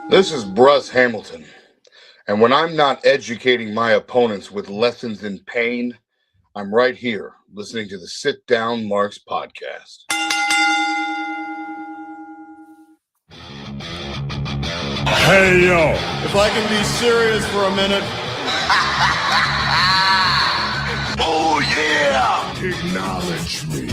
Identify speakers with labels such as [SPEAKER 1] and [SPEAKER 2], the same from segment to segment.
[SPEAKER 1] This is Bruce Hamilton, and when I'm not educating my opponents with lessons in pain, I'm right here listening to the Sit Down Marks podcast.
[SPEAKER 2] Hey, yo.
[SPEAKER 3] If I can be serious for a minute.
[SPEAKER 2] Oh, yeah. Acknowledge me.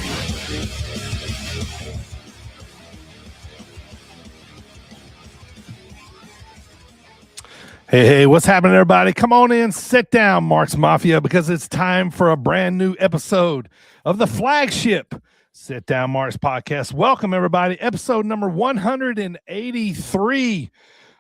[SPEAKER 2] Hey, what's happening, everybody? Come on in, sit down, Marks Mafia, because it's time for a brand new episode of the flagship Sit Down Marks podcast. Welcome, everybody. Episode number 183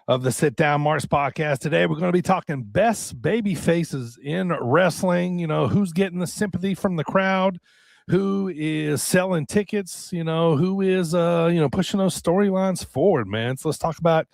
[SPEAKER 2] of the Sit Down Marks podcast. Today, we're going to be talking best baby faces in wrestling. You know, who's getting the sympathy from the crowd, who is selling tickets, who is, pushing those storylines forward, man. So let's talk about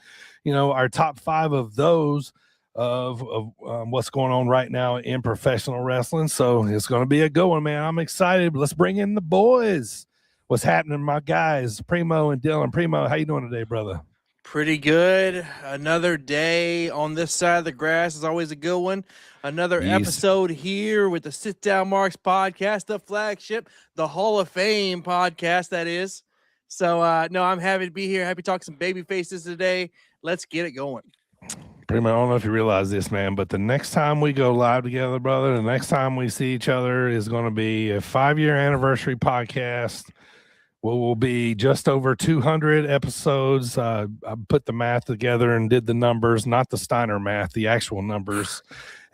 [SPEAKER 2] our top 5 of those of what's going on right now in professional wrestling. So it's going to be a good one, man. I'm excited. Let's bring in the boys. What's happening, my guys, Primo and Dylan? Primo, how you doing today, brother?
[SPEAKER 4] Pretty good. Another day on this side of the grass is always a good one. Another episode here with the Sit Down Marks podcast, the flagship, the Hall of Fame podcast, that is. So, no, I'm happy to be here. Happy to talk some baby faces today. Let's get it going.
[SPEAKER 2] Primo, I don't know if you realize this, man, but the next time we go live together, brother, the next time we see each other is going to be a 5-year anniversary podcast. We'll be just over 200 episodes. I put the math together and did the numbers, not the Steiner math, the actual numbers,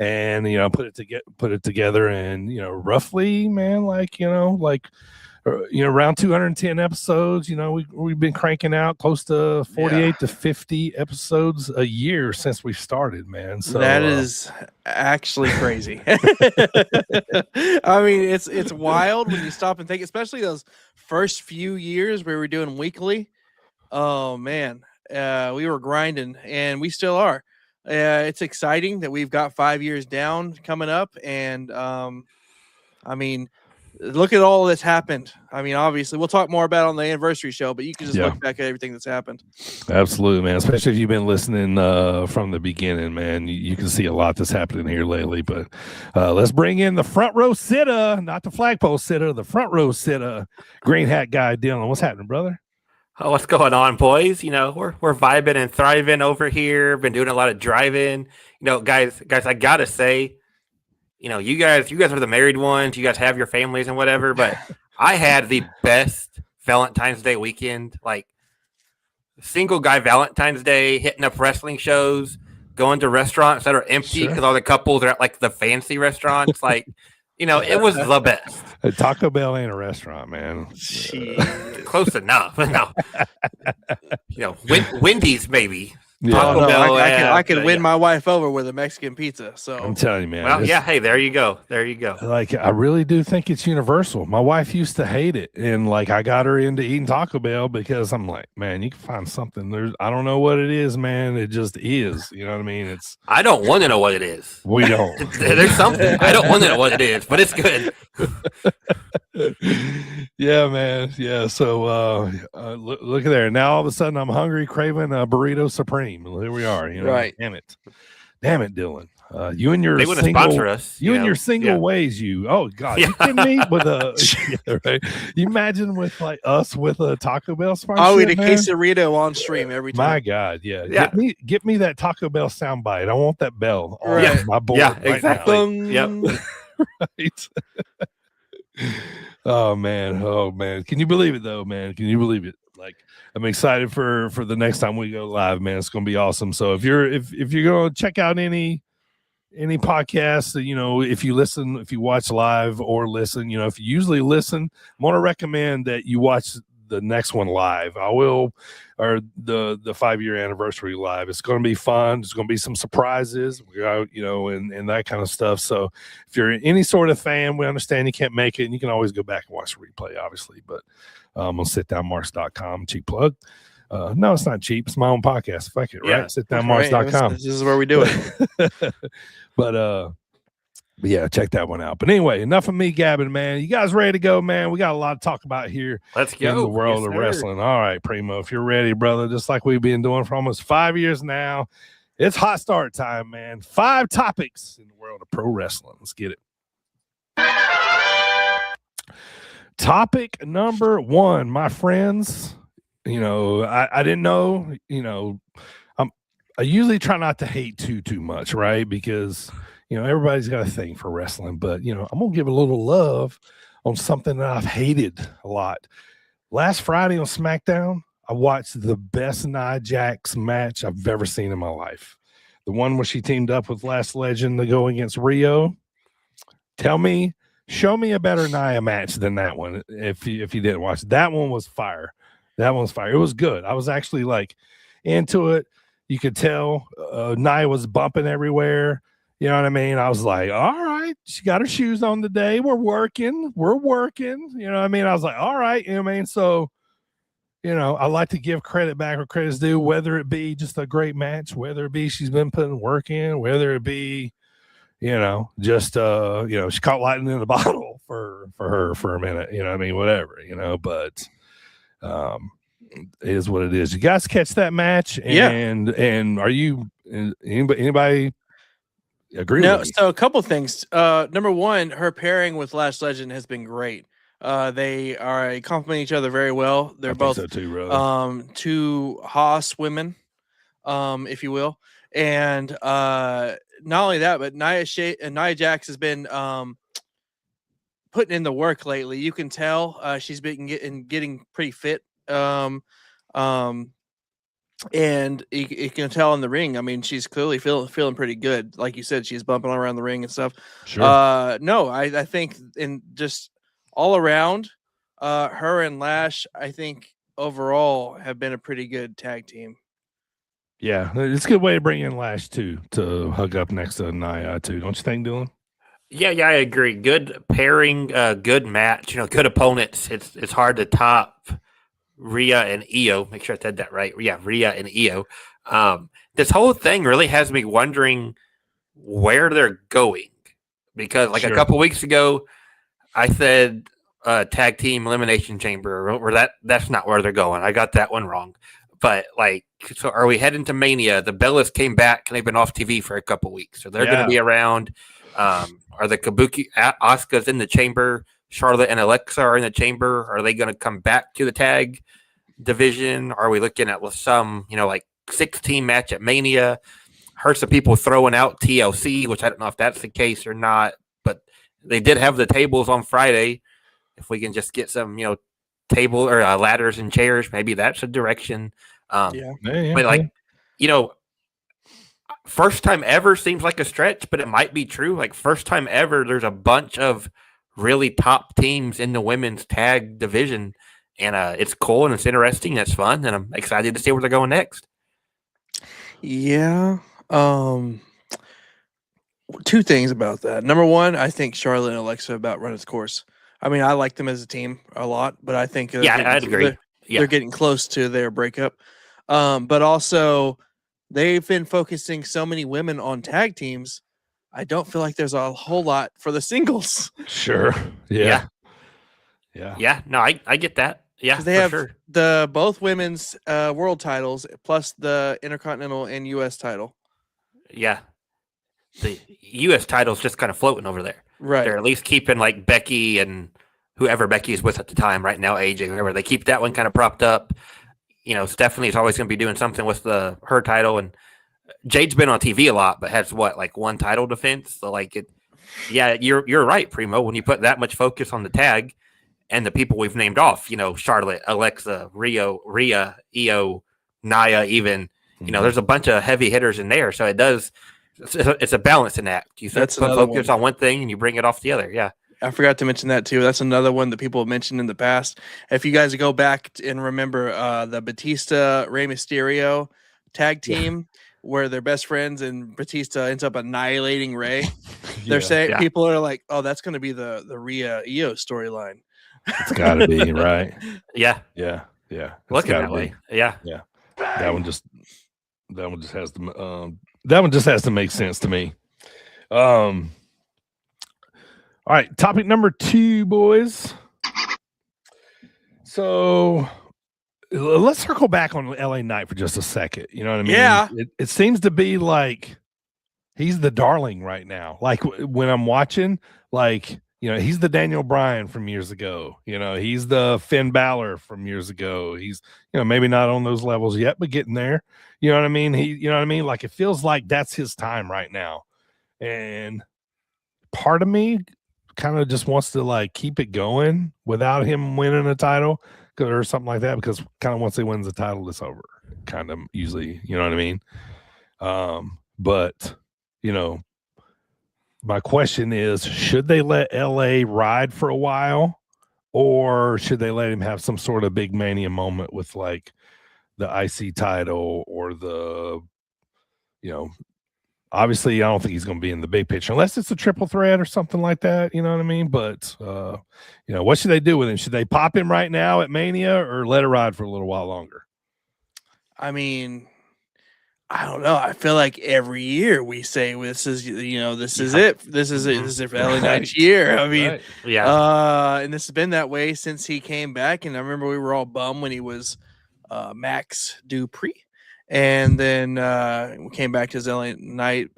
[SPEAKER 2] and put it together, and roughly, man, around 210 episodes. We've been cranking out close to 48 to 50 episodes a year since we started, man. So
[SPEAKER 4] that is actually crazy. I mean, it's wild when you stop and think, especially those first few years where we were doing weekly. Oh man, we were grinding, and we still are. It's exciting that we've got 5 years down coming up, and look at all that's happened. I mean, obviously, we'll talk more about it on the anniversary show, but you can just look back at everything that's happened.
[SPEAKER 2] Absolutely, man. Especially if you've been listening from the beginning, man. You can see a lot that's happening here lately. But let's bring in the front row sitter, not the flagpole sitter, the front row sitter, green hat guy, Dylan. What's happening, brother?
[SPEAKER 5] Oh, what's going on, boys? We're vibing and thriving over here. Been doing a lot of driving. Guys, I gotta say, you guys are the married ones. You guys have your families and whatever, but I had the best Valentine's Day weekend. Like, single guy Valentine's Day, hitting up wrestling shows, going to restaurants that are empty because all the couples are at like the fancy restaurants. Like, it was the best.
[SPEAKER 2] Taco Bell ain't a restaurant, man.
[SPEAKER 5] Close enough. No. Wendy's maybe.
[SPEAKER 2] Yeah.
[SPEAKER 4] Taco Bell, I could win my wife over with a Mexican pizza. So
[SPEAKER 2] I'm telling you, man.
[SPEAKER 5] Well, hey, there you go.
[SPEAKER 2] Like, I really do think it's universal. My wife used to hate it, and I got her into eating Taco Bell because I'm like, man, you can find something. I don't know what it is, man. It just is. You know what I mean?
[SPEAKER 5] I don't want to know what it is.
[SPEAKER 2] We don't.
[SPEAKER 5] There's something. I don't want to know what it is, but it's good.
[SPEAKER 2] Yeah, man. Yeah. So look at there. Now all of a sudden I'm hungry, craving a burrito supreme. Here we are.
[SPEAKER 4] Right.
[SPEAKER 2] Damn it, Dylan. You and your
[SPEAKER 5] they wouldn't sponsor us.
[SPEAKER 2] You and your single ways. Oh God, you kidding me with right? You imagine with us with a Taco Bell sponsorship.
[SPEAKER 4] I'll eat a quesarito on stream every time.
[SPEAKER 2] My God, yeah. Get me that Taco Bell soundbite. I want that bell on my board.
[SPEAKER 5] Yeah, exactly.
[SPEAKER 2] Yep. Right. Oh man. Can you believe it though, man? Can you believe it? Like, I'm excited for the next time we go live, man. It's gonna be awesome. So if you're gonna check out any podcasts, if you watch live or listen, if you usually listen, I want to recommend that you watch the next one live. Or the 5-year anniversary live. It's going to be fun. There's going to be some surprises, and that kind of stuff. So if you're any sort of fan, we understand you can't make it, and you can always go back and watch the replay, obviously. But on sitdownmarks.com, cheap plug. No, it's not cheap. It's my own podcast. Fuck it, right? Sitdownmarks.com.
[SPEAKER 4] This is where we do it.
[SPEAKER 2] But But yeah, check that one out. But anyway, enough of me gabbing, man. You guys ready to go, man? We got a lot to talk about here.
[SPEAKER 5] Let's go.
[SPEAKER 2] In the world
[SPEAKER 5] Yes,
[SPEAKER 2] of
[SPEAKER 5] sir.
[SPEAKER 2] wrestling. All right, Primo, if you're ready, brother, just like we've been doing for almost 5 years now, it's hot start time, man. 5 topics in the world of pro wrestling. Let's get it. Topic number 1, my friends. You know, I didn't know, you know, I usually try not to hate too much, right? Because, you know, everybody's got a thing for wrestling, but, you know, I'm going to give a little love on something that I've hated a lot. Last Friday on SmackDown, I watched the best Nia Jax match I've ever seen in my life. The one where she teamed up with Last Legend to go against Rio. Show me a better Nia match than that one. If you didn't watch it. That one was fire. That one's fire. It was good. I was actually like into it. You could tell Nia was bumping everywhere. You know what I mean? I was like, all right, she got her shoes on today. We're working. You know what I mean? I was like, all right. You know what I mean? So, you know, I like to give credit back where credit's due, whether it be just a great match, whether it be she's been putting work in, whether it be, you know, just, you know, she caught lightning in a bottle for her for a minute, you know what I mean? Whatever, you know, but it is what it is. You guys catch that match? And are you anybody agree with me?
[SPEAKER 4] So a couple things. Number one, her pairing with Last Legend has been great. They complement each other very well. They're both
[SPEAKER 2] so too, brother.
[SPEAKER 4] 2 Haas women, if you will. And not only that, but Nia Jax has been putting in the work lately. You can tell she's been getting pretty fit. And you can tell in the ring. I mean, she's clearly feeling pretty good. Like you said, she's bumping around the ring and stuff.
[SPEAKER 2] Sure.
[SPEAKER 4] No, I think in just all around, her and Lash, I think overall have been a pretty good tag team.
[SPEAKER 2] Yeah, it's a good way to bring in Lash too, to hug up next to Nia too. Don't you think, Dylan?
[SPEAKER 5] Yeah, I agree. Good pairing, good match. You know, good opponents. It's hard to top Rhea and Io. Make sure I said that right. Yeah, Rhea and Io. This whole thing really has me wondering where they're going, because like a couple weeks ago, I said tag team elimination chamber, or that's not where they're going. I got that one wrong. But like, so are we heading to Mania? The Bellas came back and they've been off TV for a couple weeks, so they're going to be around. Are the Kabuki Asukas in the chamber? Charlotte and Alexa are in the chamber. Are they going to come back to the tag division? Are we looking at some, you know, like 6-team match at Mania? Heard some people throwing out TLC, which I don't know if that's the case or not, but they did have the tables on Friday. If we can just get some, you know, table or ladders and chairs, maybe that's a direction. But like, you know, first time ever seems like a stretch, but it might be true. Like first time ever, there's a bunch of really top teams in the women's tag division, and it's cool and it's interesting. That's fun, and I'm excited to see where they're going next.
[SPEAKER 4] Yeah. 2 things about that. Number one, I think Charlotte and Alexa about run its course. I mean, I like them as a team a lot, but I think
[SPEAKER 5] I'd agree.
[SPEAKER 4] They're getting close to their breakup. But also, they've been focusing so many women on tag teams. I don't feel like there's a whole lot for the singles.
[SPEAKER 2] Sure. Yeah.
[SPEAKER 5] No, I get that. Yeah,
[SPEAKER 4] they have both women's world titles plus the Intercontinental and U.S. title.
[SPEAKER 5] Yeah, the U.S. title's just kind of floating over there.
[SPEAKER 4] Right.
[SPEAKER 5] They're at least keeping like Becky and whoever Becky is with at the time right now, AJ, whoever. They keep that one kind of propped up. You know, Stephanie is always going to be doing something with her title, and Jade's been on TV a lot, but has like 1 title defense. So like you're right, Primo. When you put that much focus on the tag and the people we've named off, you know, Charlotte, Alexa, Rhea, Io, Nia, even, you know, there's a bunch of heavy hitters in there. So it's a balancing act. You put focus on one thing and you bring it off the other. Yeah.
[SPEAKER 4] I forgot to mention that too. That's another one that people have mentioned in the past. If you guys go back and remember the Batista Rey Mysterio tag team where they're best friends and Batista ends up annihilating Rey, they're saying people are like, "Oh, that's going to be the Rhea Io storyline."
[SPEAKER 2] It's got to be right.
[SPEAKER 5] Yeah.
[SPEAKER 2] Looking
[SPEAKER 5] that way. Yeah.
[SPEAKER 2] That one just has to make sense to me. All right, topic number 2, boys. So let's circle back on LA Knight for just a second. You know what I mean?
[SPEAKER 4] Yeah.
[SPEAKER 2] It seems to be like he's the darling right now. Like when I'm watching, like, you know, he's the Daniel Bryan from years ago. You know, he's the Finn Balor from years ago. He's, you know, maybe not on those levels yet, but getting there. You know what I mean? You know what I mean? Like it feels like that's his time right now. And part of me kind of just wants to like keep it going without him winning a title or something like that, because kind of once he wins the title, it's over. Kind of usually, you know what I mean? But you know, my question is, should they let LA ride for a while, or should they let him have some sort of big mania moment with like the IC title or the, you know, obviously I don't think he's going to be in the big picture unless it's a triple threat or something like that. You know what I mean? But, you know, what should they do with him? Should they pop him right now at Mania or let it ride for a little while longer?
[SPEAKER 4] I mean, I don't know. I feel like every year we say this is, you know, this is it. This is it. This is it for LA Knight's year. I mean, and this has been that way since he came back. And I remember we were all bummed when he was Max Dupree. And then we came back to his LA Knight.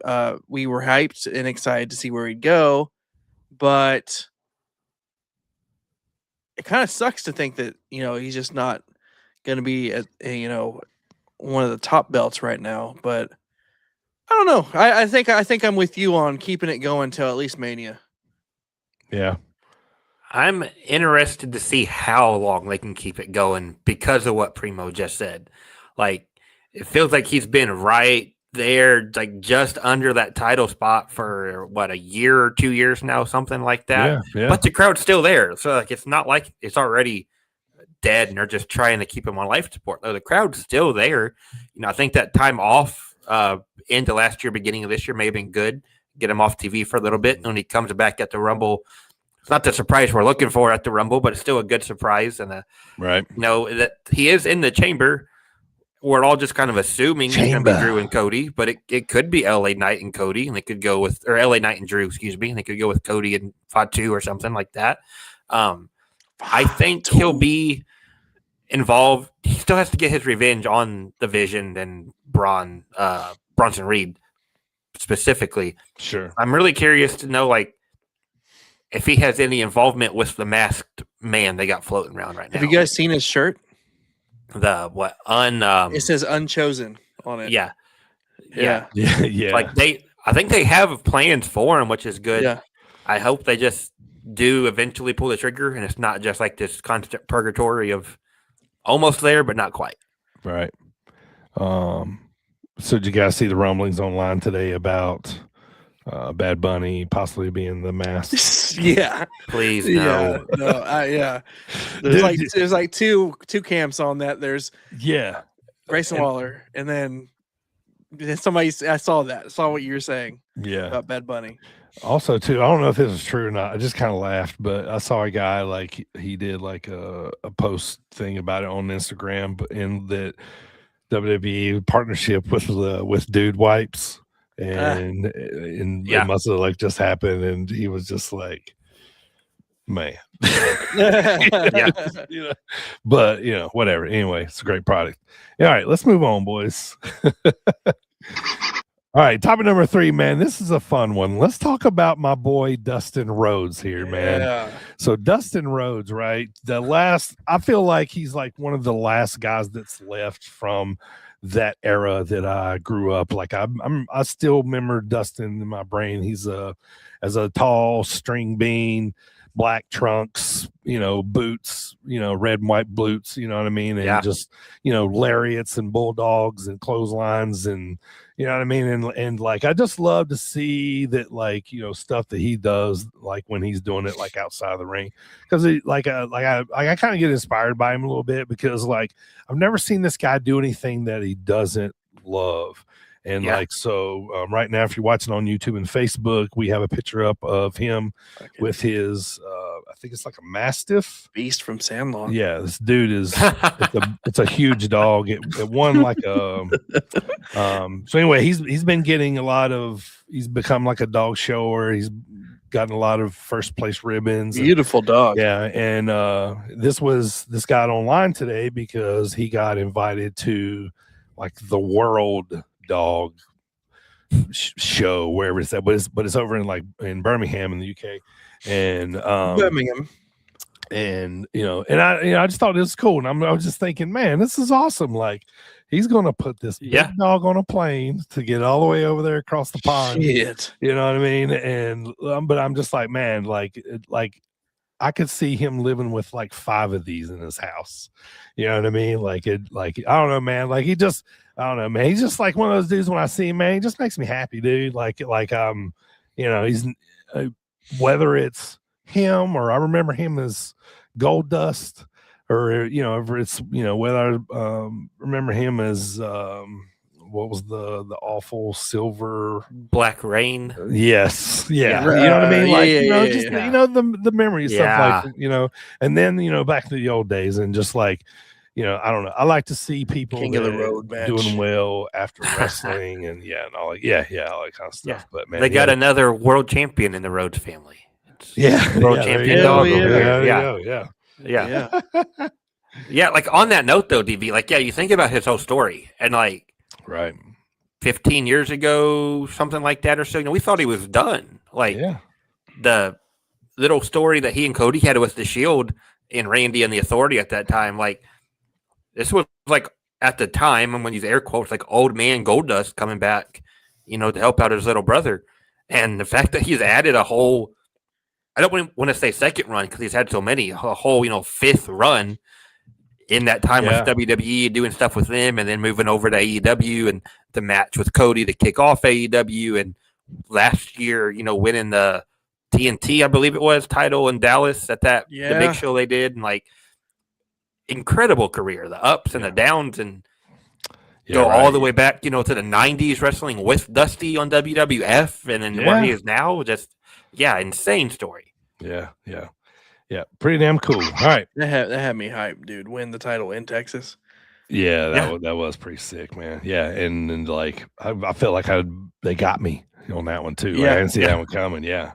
[SPEAKER 4] We were hyped and excited to see where he'd go. But it kind of sucks to think that, you know, he's just not going to be, you know, one of the top belts right now. But I don't know. I think I'm with you on keeping it going till at least Mania.
[SPEAKER 2] Yeah.
[SPEAKER 5] I'm interested to see how long they can keep it going because of what Primo just said. Like, it feels like he's been right there, like just under that title spot for what, a year or 2 years now, something like that.
[SPEAKER 2] Yeah.
[SPEAKER 5] But the crowd's still there. So like, it's not like it's already dead and they're just trying to keep him on life support. No, the crowd's still there. You know, I think that time off into last year, beginning of this year may have been good. Get him off TV for a little bit. And when he comes back at the Rumble, it's not the surprise we're looking for at the Rumble, but it's still a good surprise. And
[SPEAKER 2] right.
[SPEAKER 5] You know, that he is in the chamber. We're all just kind of assuming it's going to be Drew and Cody, but it could be LA Knight and Cody, and they could go with, or LA Knight and Drew, excuse me, and they could go with Cody and Fatu or something like that. I think he'll be involved. He still has to get his revenge on the Vision and Bronson Reed specifically.
[SPEAKER 2] Sure.
[SPEAKER 5] I'm really curious to know, like, if he has any involvement with the masked man they got floating around right now.
[SPEAKER 4] Have you guys seen his shirt?
[SPEAKER 5] The what?
[SPEAKER 4] It says Unchosen on it.
[SPEAKER 5] Yeah.
[SPEAKER 2] Like
[SPEAKER 5] I think they have plans for him, which is good.
[SPEAKER 4] Yeah.
[SPEAKER 5] I hope they just do eventually pull the trigger, and it's not just like this constant purgatory of almost there, but not quite.
[SPEAKER 2] Right. So did you guys see the rumblings online today about Bad Bunny possibly being the mask?
[SPEAKER 4] Yeah.
[SPEAKER 5] Please no.
[SPEAKER 4] Yeah. There's like two camps on that. There's Grayson Waller, and then somebody. I saw what you were saying.
[SPEAKER 2] Yeah.
[SPEAKER 4] About Bad Bunny.
[SPEAKER 2] Also, too, I don't know if this is true or not. I just kind of laughed, but I saw a guy like he did like a post thing about it on Instagram, in that WWE partnership with Dude Wipes. And it must have like just happened, and he was just like, man.
[SPEAKER 5] Yeah.
[SPEAKER 2] You know, but you know, whatever. Anyway, it's a great product. All right, let's move on, boys. All right, topic number 3, man. This is a fun one. Let's talk about my boy Dustin Rhodes here, man. So Dustin Rhodes, right? I feel like he's like one of the last guys that's left from that era that I grew up. Like I still remember Dustin in my brain. He's as a tall string bean, black trunks, you know, boots, you know, red and white boots, you know what I mean? And just, you know, lariats and bulldogs and clotheslines, and you know what I mean? And like, I just love to see that, like, you know, stuff that he does, like when he's doing it, like outside of the ring, because I kind of get inspired by him a little bit, because like, I've never seen this guy do anything that he doesn't love. And like, so right now, if you're watching on YouTube and Facebook, we have a picture up of him with his, I think it's like a Mastiff
[SPEAKER 4] beast from Sandlot.
[SPEAKER 2] Yeah, this dude is, it's a huge dog. It won like so anyway, he's been getting he's become like a dog shower. He's gotten a lot of first place ribbons.
[SPEAKER 4] Beautiful dog.
[SPEAKER 2] Yeah, and this got online today because he got invited to like the World Dog show, wherever it's at, but it's over in Birmingham in the UK, and
[SPEAKER 4] Birmingham.
[SPEAKER 2] and I just thought it was cool, and I was just thinking, man, this is awesome. Like, he's gonna put this big dog on a plane to get all the way over there across the pond.
[SPEAKER 4] Shit.
[SPEAKER 2] You know what I mean? And but I'm just like, man, like I could see him living with like 5 of these in his house. You know what I mean? Like I don't know, man. Like I don't know, man. He's just like one of those dudes. When I see him, man, he just makes me happy, dude. Like he's whether it's him or I remember him as Gold Dust, or if it's whether I remember him as what was the awful Silver
[SPEAKER 5] Black Rain.
[SPEAKER 2] Yes, yeah.
[SPEAKER 5] Yeah.
[SPEAKER 2] You know what I mean? Like
[SPEAKER 5] yeah.
[SPEAKER 2] the memory stuff, like and then back to the old days, and just like I don't know. I like to see people
[SPEAKER 4] King of the Road match.
[SPEAKER 2] doing well after wrestling, and all like all that kind of stuff.
[SPEAKER 5] Yeah.
[SPEAKER 2] But man,
[SPEAKER 5] They got another world champion in the Rhodes family.
[SPEAKER 2] World
[SPEAKER 5] champion dog over there. Yeah. Like on that note though, DB, like you think about his whole story, and like
[SPEAKER 2] right
[SPEAKER 5] 15 years ago, something like that, or so. We thought he was done. Like the little story that he and Cody had with the Shield and Randy and the Authority at that time, like. This was like at the time, and when these air quotes, like old man Goldust coming back, to help out his little brother. And the fact that he's added a whole, I don't want to say second run because he's had so many, a whole, 5th run in that time with WWE, doing stuff with them, and then moving over to AEW and the match with Cody to kick off AEW. And last year, winning the TNT, I believe it was, title in Dallas at the big show they did. And like, incredible career, the ups and the downs, and go all the way back, to the 90s, wrestling with Dusty on WWF, and then where he is now. Just insane story.
[SPEAKER 2] Yeah, pretty damn cool. All right,
[SPEAKER 4] that had me hyped, dude. Win the title in Texas.
[SPEAKER 2] That was pretty sick, man. Yeah, and like I felt like they got me on that one too. I didn't see that one coming. Yeah.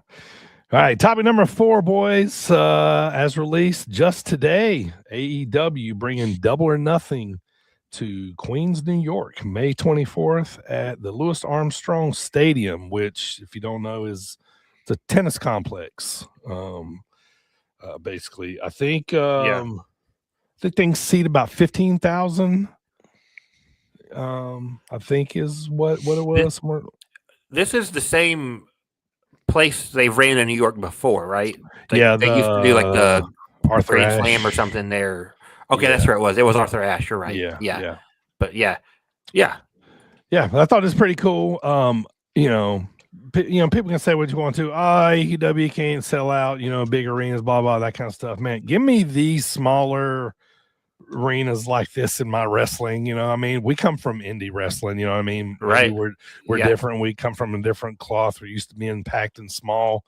[SPEAKER 2] All right, topic number 4, boys. As released just today, AEW bringing Double or Nothing to Queens, New York, May 24th at the Louis Armstrong Stadium, which, if you don't know, it's a tennis complex. Basically, I think the things seat about 15,000. I think is what it was.
[SPEAKER 5] This is the same place they've ran in New York before, right? They used to do like the
[SPEAKER 2] Arthur
[SPEAKER 5] Grand
[SPEAKER 2] Ashe.
[SPEAKER 5] Slam or something there. Okay, that's where it was. It was Arthur Ashe. You're right. Yeah. But yeah.
[SPEAKER 2] I thought it was pretty cool. People can say what you want to. AEW can't sell out. Big arenas, blah blah, that kind of stuff. Man, give me these smaller arenas like this in my wrestling. We come from indie wrestling.
[SPEAKER 5] Right?
[SPEAKER 2] We're different. We come from a different cloth. We're used to being packed in small,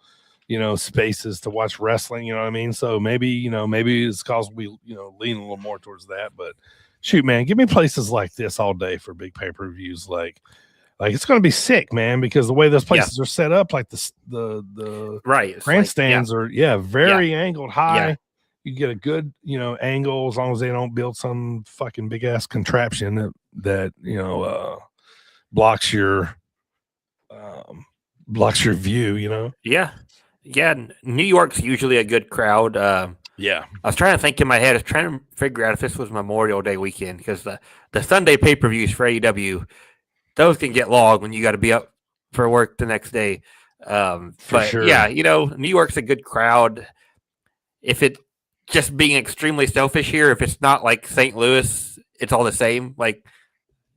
[SPEAKER 2] spaces to watch wrestling. So maybe it's because we lean a little more towards that. But shoot, man, give me places like this all day for big pay-per-views. Like it's going to be sick, man, because the way those places are set up, like the grandstands are very angled high.
[SPEAKER 5] Yeah.
[SPEAKER 2] You get a good, angle, as long as they don't build some fucking big ass contraption that blocks your view.
[SPEAKER 5] Yeah. New York's usually a good crowd. I was trying to think in my head. I was trying to figure out if this was Memorial Day weekend, because the Sunday pay-per-views for AEW, those can get long when you got to be up for work the next day. But
[SPEAKER 2] sure.
[SPEAKER 5] New York's a good crowd. If it just being extremely selfish here, if it's not like St. Louis, it's all the same. Like,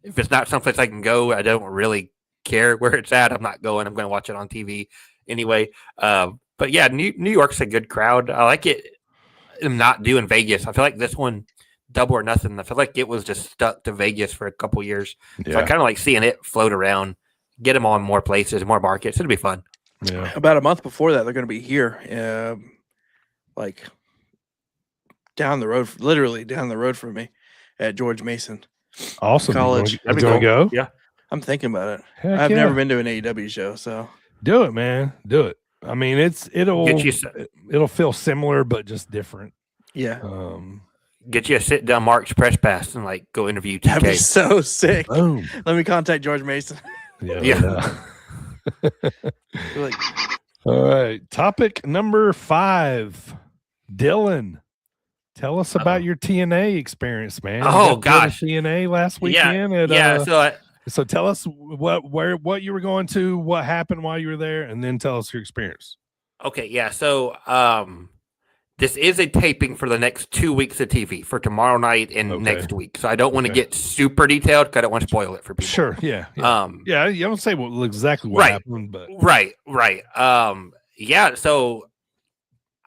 [SPEAKER 5] if it's not someplace I can go, I don't really care where it's at. I'm not going. I'm going to watch it on TV anyway. But yeah, New York's a good crowd. I like it. I'm not doing Vegas. I feel like this one, Double or Nothing, I feel like it was just stuck to Vegas for a couple years. So I kind of like seeing it float around, get them on more places, more markets. It'll be fun.
[SPEAKER 2] Yeah.
[SPEAKER 4] About a month before that, they're going to be here, like down the road, literally down the road from me at George Mason
[SPEAKER 2] Awesome.
[SPEAKER 4] College.
[SPEAKER 2] You want to go?
[SPEAKER 5] Yeah.
[SPEAKER 4] I'm thinking about it.
[SPEAKER 2] Heck
[SPEAKER 4] I've
[SPEAKER 2] yeah.
[SPEAKER 4] never been to an AEW show, so
[SPEAKER 2] Do it, man. Do it. I mean, it'll
[SPEAKER 5] Get you
[SPEAKER 2] it'll feel similar but just different.
[SPEAKER 4] Yeah.
[SPEAKER 5] Get you a sit down Mark's press pass and like go interview
[SPEAKER 4] That'd be
[SPEAKER 5] TK.
[SPEAKER 4] so sick.
[SPEAKER 2] Boom.
[SPEAKER 4] Let me contact George Mason.
[SPEAKER 5] Yeah.
[SPEAKER 4] Like,
[SPEAKER 2] All right. Topic number 5. Dylan, tell us about your TNA experience, man. You
[SPEAKER 5] Oh,
[SPEAKER 2] got to go to
[SPEAKER 5] gosh.
[SPEAKER 2] TNA last
[SPEAKER 5] Yeah,
[SPEAKER 2] weekend.
[SPEAKER 5] So
[SPEAKER 2] So tell us what you were going to, what happened while you were there, and then tell us your experience.
[SPEAKER 5] okay, yeah. So this is a taping for the next 2 weeks of TV for tomorrow night and next week. So I don't want to get super detailed because I don't want to spoil it for people.
[SPEAKER 2] Sure. Yeah. You don't say exactly what happened, but
[SPEAKER 5] right. Yeah. So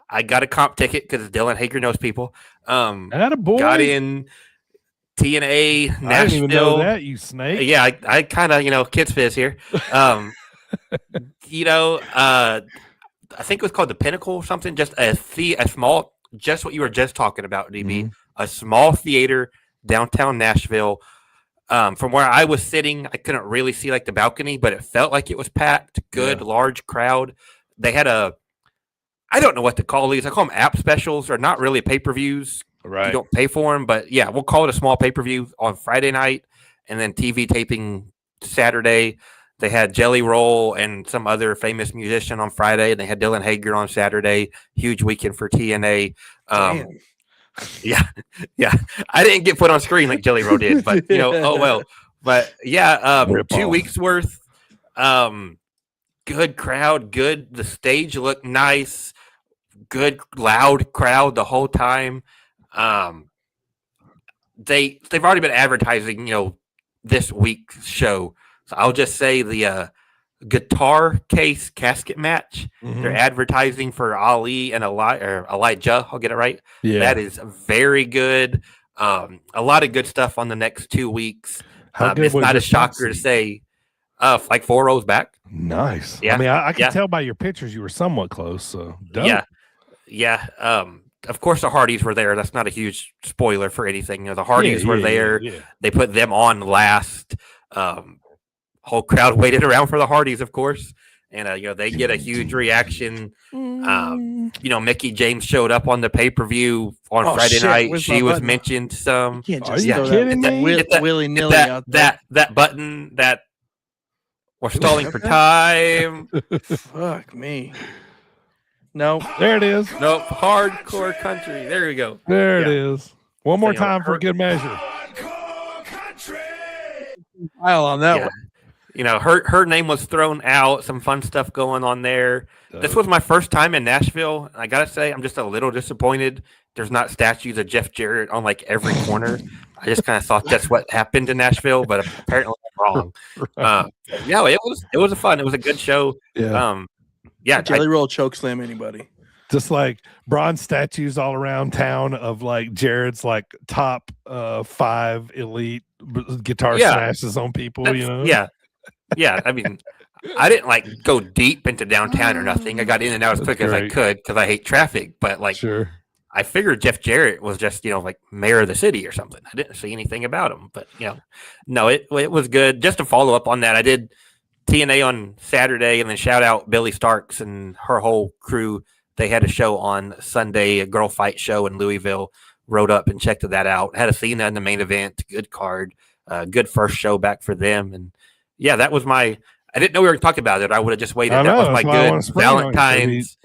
[SPEAKER 5] I got a comp ticket because Dylan Hager knows people.
[SPEAKER 2] Attaboy.
[SPEAKER 5] Got in TNA Nashville.
[SPEAKER 2] I didn't even know that, you snake.
[SPEAKER 5] Yeah, I kind of kids fizz here. I think it was called the Pinnacle or something. Just a small, just what you were just talking about, DB.
[SPEAKER 2] Mm-hmm.
[SPEAKER 5] A small theater downtown Nashville. From where I was sitting, I couldn't really see like the balcony, but it felt like it was packed. Good, large crowd. They had I don't know what to call these. I call them app specials, or not really pay-per-views.
[SPEAKER 2] Right.
[SPEAKER 5] You don't pay for them, but yeah, we'll call it a small pay-per-view on Friday night, and then TV taping Saturday. They had Jelly Roll and some other famous musician on Friday, and they had Dylan Hager on Saturday. Huge weekend for TNA. Yeah. I didn't get put on screen like Jelly Roll did, but oh well. But yeah, 2 weeks worth. Good crowd, good. The stage looked nice. Good loud crowd the whole time. They've already been advertising, this week's show. So I'll just say the guitar case casket match. Mm-hmm. They're advertising for Ali and Elijah. I'll get it right. Yeah, that is very good. A lot of good stuff on the next 2 weeks. It's not a shocker to say. Like 4 rows back.
[SPEAKER 2] Nice.
[SPEAKER 5] Yeah.
[SPEAKER 2] I mean, I can tell by your pictures you were somewhat close. So dope.
[SPEAKER 5] Yeah. Of course, the Hardys were there. That's not a huge spoiler for anything. The Hardys were there. Yeah. They put them on last. Whole crowd waited around for the Hardys, of course, and they get a huge reaction. Mickey James showed up on the pay-per-view on Friday night. She was mentioned some.
[SPEAKER 2] Are you kidding me?
[SPEAKER 4] Willy-nilly out there.
[SPEAKER 5] That button that we're stalling for time.
[SPEAKER 4] Fuck me. No,
[SPEAKER 2] there it is.
[SPEAKER 5] Nope, hardcore country. There we go.
[SPEAKER 2] There it is. One more time for good measure.
[SPEAKER 4] Smile on that one.
[SPEAKER 5] Her name was thrown out. Some fun stuff going on there. This was my first time in Nashville. I gotta say, I'm just a little disappointed. There's not statues of Jeff Jarrett on like every corner. I just kind of thought that's what happened in Nashville, but apparently I'm wrong. It was fun. It was a good show.
[SPEAKER 2] Yeah.
[SPEAKER 4] Jelly Roll chokeslam anybody.
[SPEAKER 2] Just like bronze statues all around town of like Jarrett's like top 5 elite guitar smashes on people.
[SPEAKER 5] Yeah. I mean, I didn't like go deep into downtown or nothing. I got in and out as quick as I could because I hate traffic. But like, I figured Jeff Jarrett was just like mayor of the city or something. I didn't see anything about him, but no, it was good. Just to follow up on that, I did TNA on Saturday, and then shout out Billy Starks and her whole crew. They had a show on Sunday, a girl fight show in Louisville. Rode up and checked that out. Had a scene in the main event. Good card. Good first show back for them. And yeah, that was I didn't know we were talking about it. I would have just waited. That was my good Valentine's.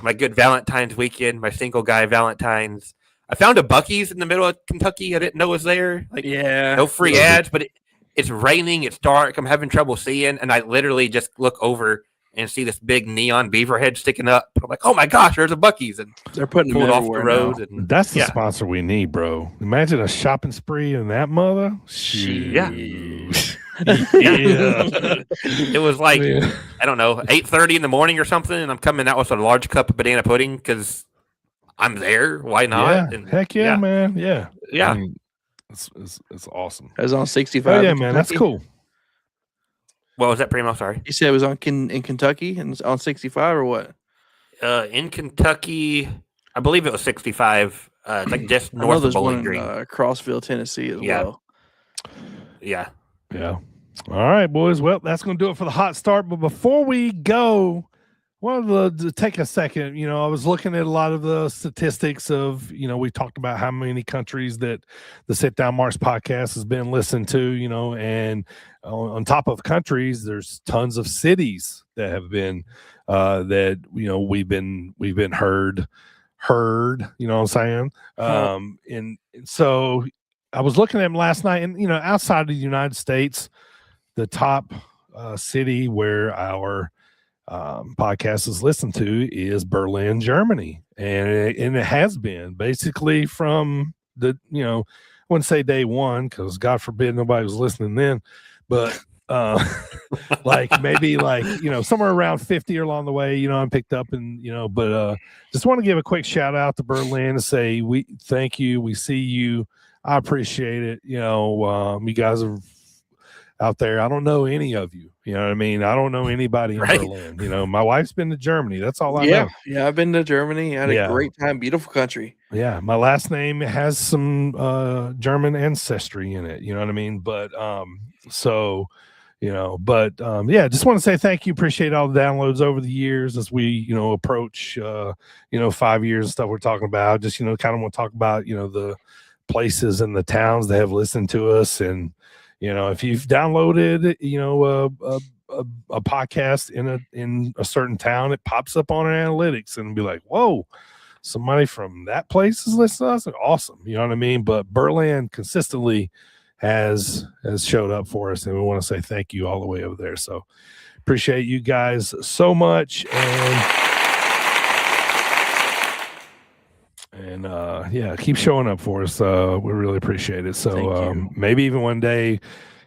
[SPEAKER 5] My good Valentine's weekend. My single guy Valentine's. I found a Buc-ee's in the middle of Kentucky. I didn't know was there. No free ads, but it's raining. It's dark. I'm having trouble seeing, and I literally just look over and see this big neon beaver head sticking up. I'm like, oh my gosh, there's a Buc-ee's, and
[SPEAKER 4] they're putting
[SPEAKER 5] pulled off the road. And
[SPEAKER 2] that's the sponsor we need, bro. Imagine a shopping spree in that mother.
[SPEAKER 5] It was like I don't know, 8:30 in the morning or something, and I'm coming out with a large cup of banana pudding because I'm there. Why not? And,
[SPEAKER 2] heck yeah, man. Yeah.
[SPEAKER 5] I
[SPEAKER 2] mean, it's awesome.
[SPEAKER 4] It was on 65.
[SPEAKER 2] Yeah, man, that's cool.
[SPEAKER 5] What was that, Primo? Sorry.
[SPEAKER 4] You said it was in Kentucky and on 65 or what?
[SPEAKER 5] In Kentucky, I believe it was 65. Like just north of Bowling Green.
[SPEAKER 4] Crossville, Tennessee as well.
[SPEAKER 5] Yeah.
[SPEAKER 2] All right, boys. Well, that's going to do it for the hot start. But before we go, wanted to take a second. I was looking at a lot of the statistics of, we talked about how many countries that the Sit Down Marks podcast has been listened to, and on top of countries, there's tons of cities that have been that we've been heard. You know what I'm saying? And so I was looking at them last night, and outside of the United States, the top city where our podcast is listened to is Berlin, Germany, and it has been basically from the I wouldn't say day one, because God forbid nobody was listening then, but like maybe somewhere around 50 or along the way, I'm picked up, and but just want to give a quick shout out to Berlin and say we thank you, we see you, I appreciate it. You guys are out there. I don't know any of you. You know what I mean? I don't know anybody in Berlin. My wife's been to Germany. That's all I know.
[SPEAKER 4] Yeah, I've been to Germany. I had a great time. Beautiful country.
[SPEAKER 2] Yeah, my last name has some German ancestry in it. You know what I mean? But just want to say thank you. Appreciate all the downloads over the years as we approach 5 years and stuff we're talking about. Just kind of want to talk about the places and the towns that have listened to us. And if you've downloaded, a podcast in a certain town, it pops up on our analytics and be like, whoa, somebody from that place is listening to us. Awesome. You know what I mean? But Berlin consistently has showed up for us, and we want to say thank you all the way over there. So appreciate you guys so much. And keep showing up for us. We really appreciate it. So maybe even one day,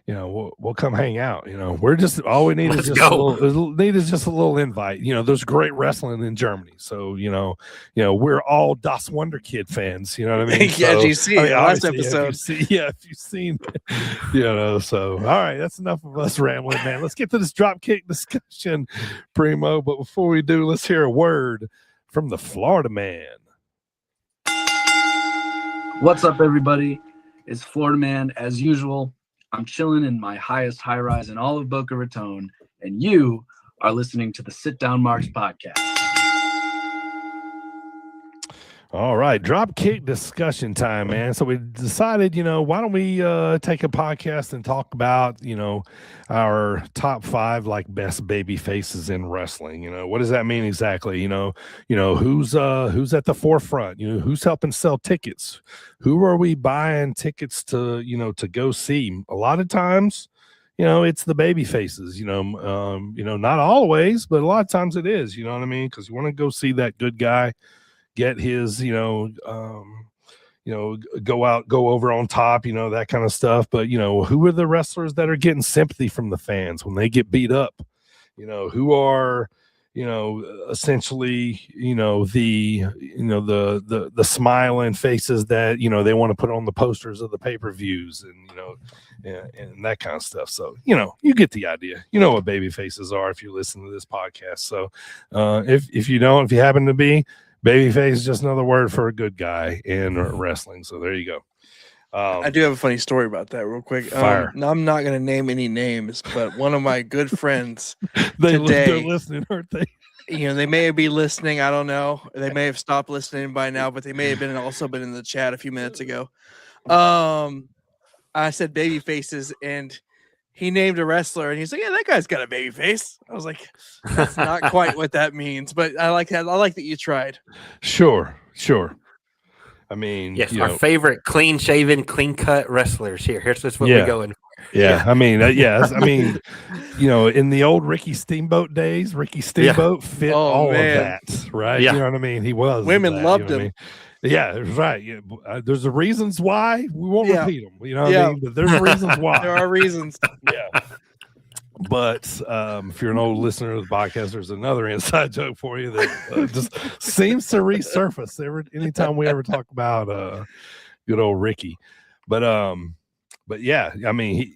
[SPEAKER 2] we'll come hang out. We're just all we need is just a little invite. There's great wrestling in Germany, so we're all Das Wonder Kid fans. You know what I mean?
[SPEAKER 4] Yeah, you see last episode.
[SPEAKER 2] If you've seen, So all right, that's enough of us rambling, man. Let's get to this dropkick discussion, Primo. But before we do, let's hear a word from the Florida man.
[SPEAKER 6] What's up, everybody? It's Florida Man as usual. I'm chilling in my highest high rise in all of Boca Raton, and you are listening to the Sit Down Marks podcast.
[SPEAKER 2] All right, drop kick discussion time, man. So we decided, why don't we take a podcast and talk about, our top 5 best baby faces in wrestling. What does that mean exactly? Who's at the forefront? Who's helping sell tickets? Who are we buying tickets to? To go see? A lot of times, it's the baby faces. Not always, but a lot of times it is. You know what I mean? Because you want to go see that good guy get his, go over on top, that kind of stuff. But, who are the wrestlers that are getting sympathy from the fans when they get beat up? Who are, essentially, the smiling faces that, they want to put on the posters of the pay-per-views and that kind of stuff. So, you get the idea. You know what baby faces are if you listen to this podcast. So if you don't, if you happen to be, babyface is just another word for a good guy in wrestling. So there you go.
[SPEAKER 4] I do have a funny story about that real quick.
[SPEAKER 2] Fire.
[SPEAKER 4] Now I'm not going to name any names, but one of my good friends
[SPEAKER 2] they're
[SPEAKER 4] today,
[SPEAKER 2] listening, aren't they?
[SPEAKER 4] They may be listening. I don't know. They may have stopped listening by now, but they may have also been in the chat a few minutes ago. I said baby faces, and he named a wrestler, and he's like, "Yeah, that guy's got a baby face." I was like, "That's not quite what that means," but I like that. I like that you tried.
[SPEAKER 2] Sure. I mean,
[SPEAKER 5] yes, our favorite clean-shaven, clean-cut wrestlers here. Here's what we're going for.
[SPEAKER 2] Yeah, I mean, yes, I mean, in the old Ricky Steamboat days, Ricky Steamboat fit all of that, right?
[SPEAKER 5] Yeah.
[SPEAKER 2] You know what I mean? He was.
[SPEAKER 4] Women loved him.
[SPEAKER 2] Yeah, right. Yeah, there's the reasons why. We won't repeat them. You know what I mean? But there's reasons why.
[SPEAKER 4] There are reasons.
[SPEAKER 2] Yeah. But if you're an old listener of the podcast, there's another inside joke for you that just seems to resurface anytime we ever talk about good old Ricky. But yeah, I mean,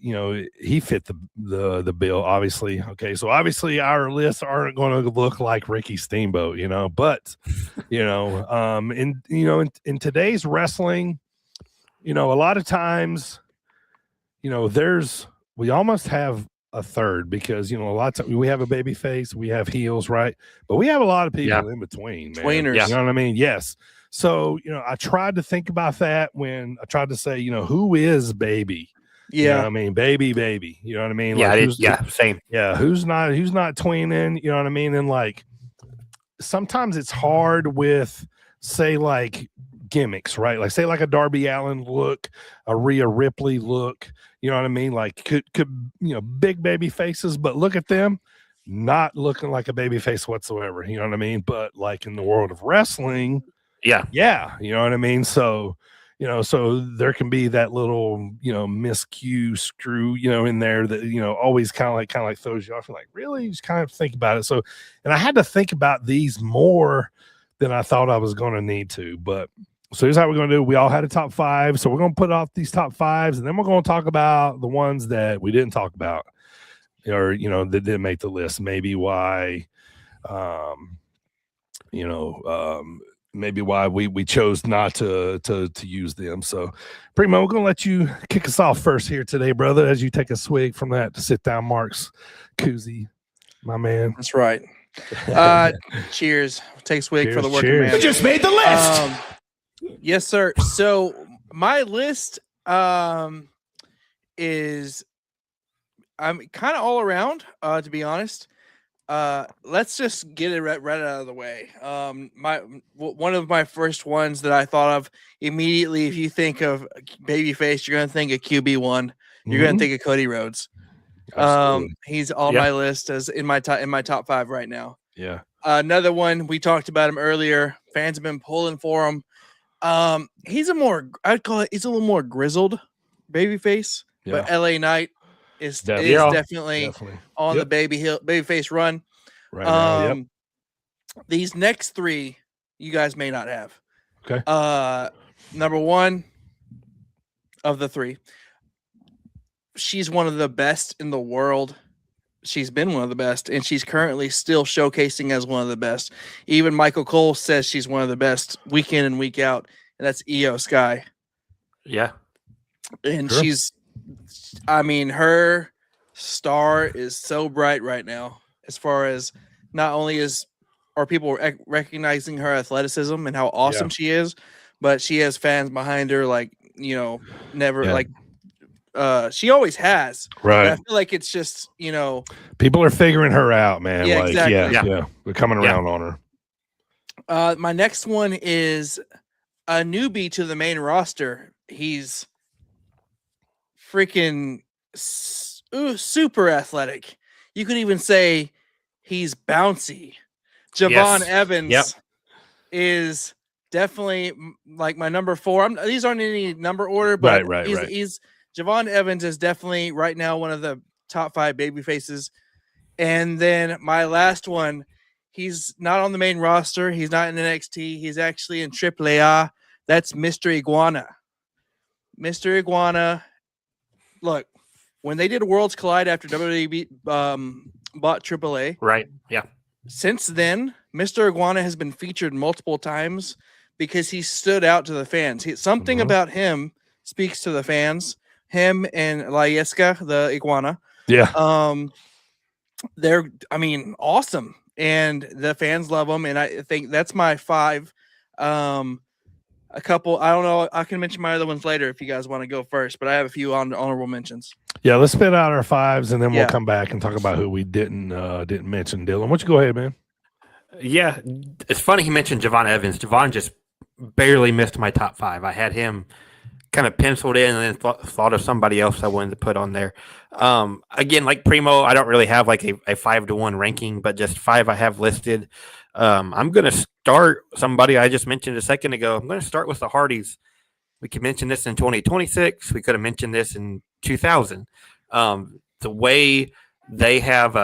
[SPEAKER 2] he fit the bill, obviously. Okay, so obviously our lists aren't going to look like Ricky Steamboat, but in today's wrestling, a lot of times, we almost have a third because a lot of times we have a baby face, we have heels, right? But we have a lot of people in between, man.
[SPEAKER 4] Tweeners.
[SPEAKER 2] You know what I mean? Yes. So I tried to think about that when I tried to say, who is baby?
[SPEAKER 4] Yeah.
[SPEAKER 2] You know what I mean? Baby. You know what I mean?
[SPEAKER 5] Yeah,
[SPEAKER 2] like,
[SPEAKER 5] same.
[SPEAKER 2] Yeah, who's not tweening? You know what I mean? And like sometimes it's hard with say like gimmicks, right? Like say like a Darby Allin look, a Rhea Ripley look. You know what I mean? Like could big baby faces, but look at them not looking like a baby face whatsoever. You know what I mean? But like in the world of wrestling, yeah, you know what I mean? So so there can be that little, miscue screw, in there that, always kind of like throws you off. You're like, really? You just kind of think about it. So, and I had to think about these more than I thought I was going to need to. But so here's how we're going to do. We all had a top 5. So we're going to put off these top 5s, and then we're going to talk about the ones that we didn't talk about or, that didn't make the list. Maybe why, maybe why we chose not to use them. So Primo, we're gonna let you kick us off first here today, brother, as you take a swig from that Sit Down Marks koozie, my man.
[SPEAKER 4] That's right. Cheers. Take a swig for the working
[SPEAKER 2] cheers.
[SPEAKER 4] man.
[SPEAKER 3] We just made the list.
[SPEAKER 4] Yes, sir. So my list is I'm kind of all around, to be honest. Let's just get it right out of the way. One of my first ones that I thought of immediately, if you think of Babyface, you're gonna think of QB1. You're gonna think of Cody Rhodes.
[SPEAKER 2] Absolutely.
[SPEAKER 4] He's on my list as in my top 5 right now.
[SPEAKER 2] Yeah.
[SPEAKER 4] Another one, we talked about him earlier. Fans have been pulling for him. He's I'd call it, he's a little more grizzled babyface, but LA Knight is definitely on the babyface run.
[SPEAKER 2] Right now,
[SPEAKER 4] These next 3 you guys may not have.
[SPEAKER 2] Okay.
[SPEAKER 4] Number 1 of the 3. She's one of the best in the world. She's been one of the best, and she's currently still showcasing as one of the best. Even Michael Cole says she's one of the best week in and week out, and that's Io Sky.
[SPEAKER 5] Yeah.
[SPEAKER 4] And her star is so bright right now, as far as not only are people recognizing her athleticism and how awesome she is, but she has fans behind her like, she always has.
[SPEAKER 2] Right.
[SPEAKER 4] And I feel like it's just,
[SPEAKER 2] people are figuring her out, man.
[SPEAKER 4] Yeah, exactly.
[SPEAKER 2] Yeah. We're coming around on
[SPEAKER 4] her. My next one is a newbie to the main roster. He's freaking super athletic. You could even say he's bouncy. Javon Evans is definitely like my number 4. These aren't any number order, but he's Javon Evans is definitely right now one of the top 5 baby faces. And then my last one, he's not on the main roster. He's not in NXT. He's actually in AAA. That's Mr. Iguana. Mr. Iguana. Look, when they did Worlds Collide after WWE bought AAA.
[SPEAKER 5] Right. Yeah.
[SPEAKER 4] Since then, Mr. Iguana has been featured multiple times because he stood out to the fans. Something about him speaks to the fans. Him and Laieska, the iguana.
[SPEAKER 2] Yeah.
[SPEAKER 4] They're, awesome. And the fans love them. And I think that's my 5. A couple, I don't know. I can mention my other ones later if you guys want to go first, but I have a few honorable mentions.
[SPEAKER 2] Yeah, let's spit out our 5s and then we'll come back and talk about who we didn't mention. Dylan, why don't you go ahead, man?
[SPEAKER 5] Yeah, it's funny he mentioned Javon Evans. Javon just barely missed my top 5. I had him kind of penciled in and then thought of somebody else I wanted to put on there. Again, like Primo, I don't really have like a 5-to-1 ranking, but just 5 I have listed. I'm going to start somebody I just mentioned a second ago. I'm going to start with the Hardys. We could mention this in 2026. We could have mentioned this in 2000. The way they have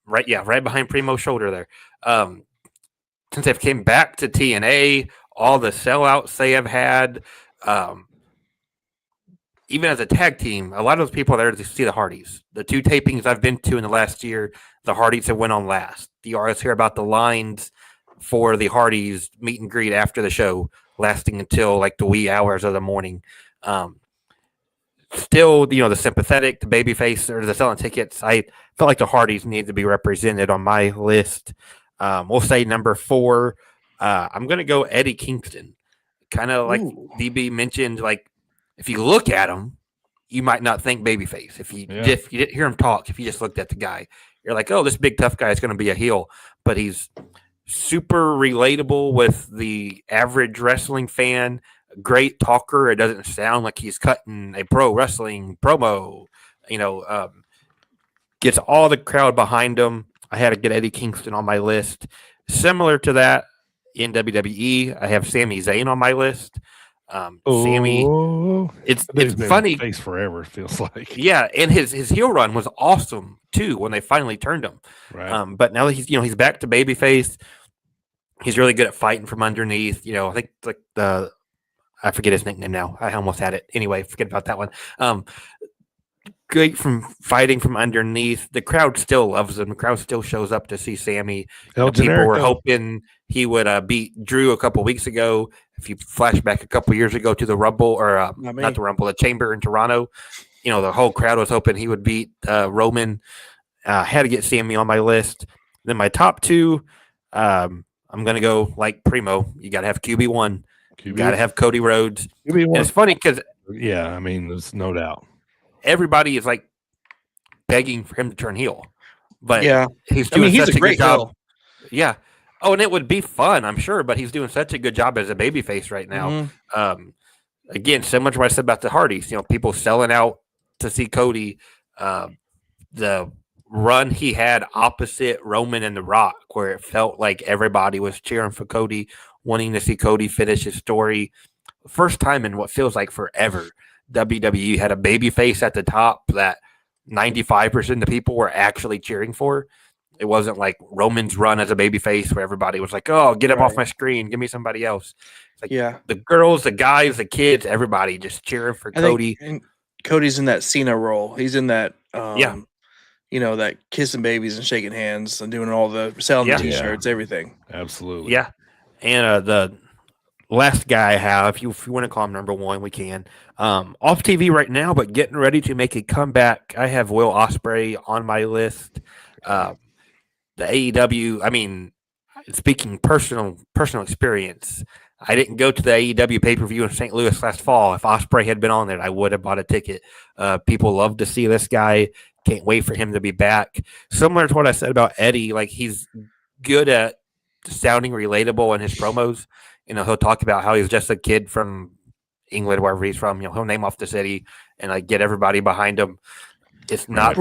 [SPEAKER 5] right behind Primo's shoulder there. Since they've came back to TNA, all the sellouts they have had, even as a tag team, a lot of those people are there to see the Hardys. The 2 tapings I've been to in the last year, the Hardys have went on last. You always hear about the lines for the Hardys meet and greet after the show, lasting until like the wee hours of the morning. still, the sympathetic, the babyface, or the selling tickets. I felt like the Hardys need to be represented on my list. We'll say number 4. I'm going to go Eddie Kingston. Kind of like DB mentioned, like if you look at him, you might not think babyface. If you didn't hear him talk, if you just looked at the guy, you're like, oh, this big tough guy is going to be a heel. But he's super relatable with the average wrestling fan. Great talker. It doesn't sound like he's cutting a pro wrestling promo. Gets all the crowd behind him. I had to get Eddie Kingston on my list. Similar to that in WWE, I have Sami Zayn on my list. Sammy, it's funny.
[SPEAKER 2] Face forever, it feels like.
[SPEAKER 5] Yeah, and his heel run was awesome too when they finally turned him.
[SPEAKER 2] Right.
[SPEAKER 5] But now he's back to babyface. He's really good at fighting from underneath. I think like I forget his nickname now. I almost had it. Anyway, forget about that one. Great from fighting from underneath. The crowd still loves him. The crowd still shows up to see Sammy. People were hoping he would beat Drew a couple weeks ago. If you flash back a couple years ago to the Rumble, or not the Rumble, the Chamber in Toronto, the whole crowd was hoping he would beat Roman. Had to get Sammy on my list. Then my top 2, I'm going to go like Primo. You got to have QB1. You got to have Cody Rhodes. And it's funny because
[SPEAKER 2] there's no doubt.
[SPEAKER 5] Everybody is like begging for him to turn heel, but he's
[SPEAKER 4] he's a great
[SPEAKER 5] job.
[SPEAKER 4] heel.
[SPEAKER 5] Yeah. Oh, and it would be fun, I'm sure, but he's doing such a good job as a babyface right now. Again, similar to what I said about the Hardys, people selling out to see Cody. The run he had opposite Roman and The Rock, where it felt like everybody was cheering for Cody, wanting to see Cody finish his story. First time in what feels like forever, WWE had a babyface at the top that 95% of the people were actually cheering for. It wasn't like Roman's run as a babyface where everybody was like, oh, get him off my screen. Give me somebody else. It's like the girls, the guys, the kids, everybody just cheering for Cody.
[SPEAKER 4] And Cody's in that Cena role. He's in that, that kissing babies and shaking hands and doing all the selling T-shirts, everything.
[SPEAKER 2] Absolutely.
[SPEAKER 5] Yeah. And the last guy I have, if you want to call him number 1, we can. Off TV right now, but getting ready to make a comeback. I have Will Ospreay on my list. The AEW, speaking personal experience, I didn't go to the AEW pay-per-view in St. Louis last fall. If Ospreay had been on there, I would have bought a ticket. People love to see this guy. Can't wait for him to be back. Similar to what I said about Eddie, like he's good at sounding relatable in his promos. He'll talk about how he's just a kid from England, wherever he's from. He'll name off the city and like get everybody behind him. It's not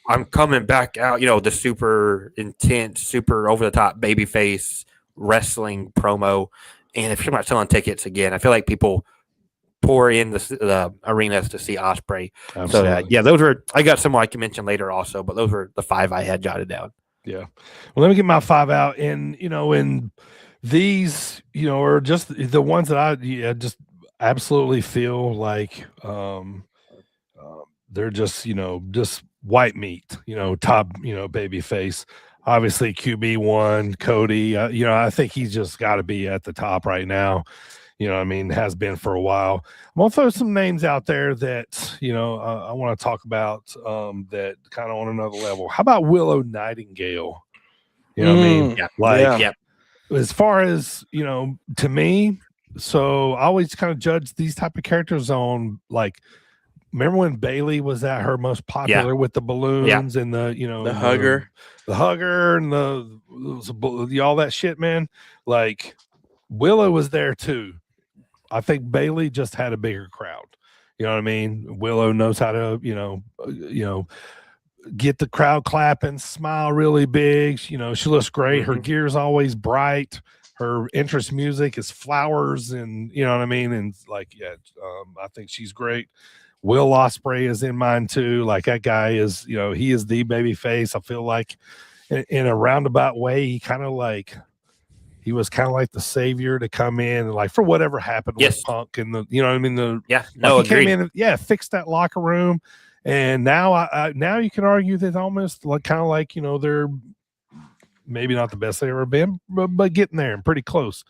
[SPEAKER 5] I'm coming back out, the super intense, super over the top babyface wrestling promo. And if you're not selling tickets again, I feel like people pour in the arenas to see Ospreay.
[SPEAKER 2] Absolutely.
[SPEAKER 5] So those were. I got some I can mention later also, but those were the 5 I had jotted down.
[SPEAKER 2] Yeah. Well, let me get my 5 out, and in these, are just the ones that I just absolutely feel like they're just just white meat, top baby face. Obviously QB1, Cody, I think he's just got to be at the top right now. Has been for a while. I'm gonna throw some names out there that I want to talk about that kind of on another level. How about Willow Nightingale? As far as to me, so I always kind of judge these type of characters on like, remember when Bailey was at her most popular with the balloons and the
[SPEAKER 4] the hugger
[SPEAKER 2] and the all that shit, man. Like Willow was there too. I think Bailey just had a bigger crowd. You know what I mean? Willow knows how to get the crowd clapping, smile really big. She looks great. Her gear's always bright. Her interest music is flowers, and you know what I mean. And like, I think she's great. Will Ospreay is in mine too. Like that guy is, he is the baby face. I feel like in a roundabout way, he was kind of like the savior to come in and like for whatever happened with Punk and the, you know what I mean? He came in, fixed that locker room. And now now you can argue that almost like kind of like, they're maybe not the best they've ever been, but getting there and pretty close.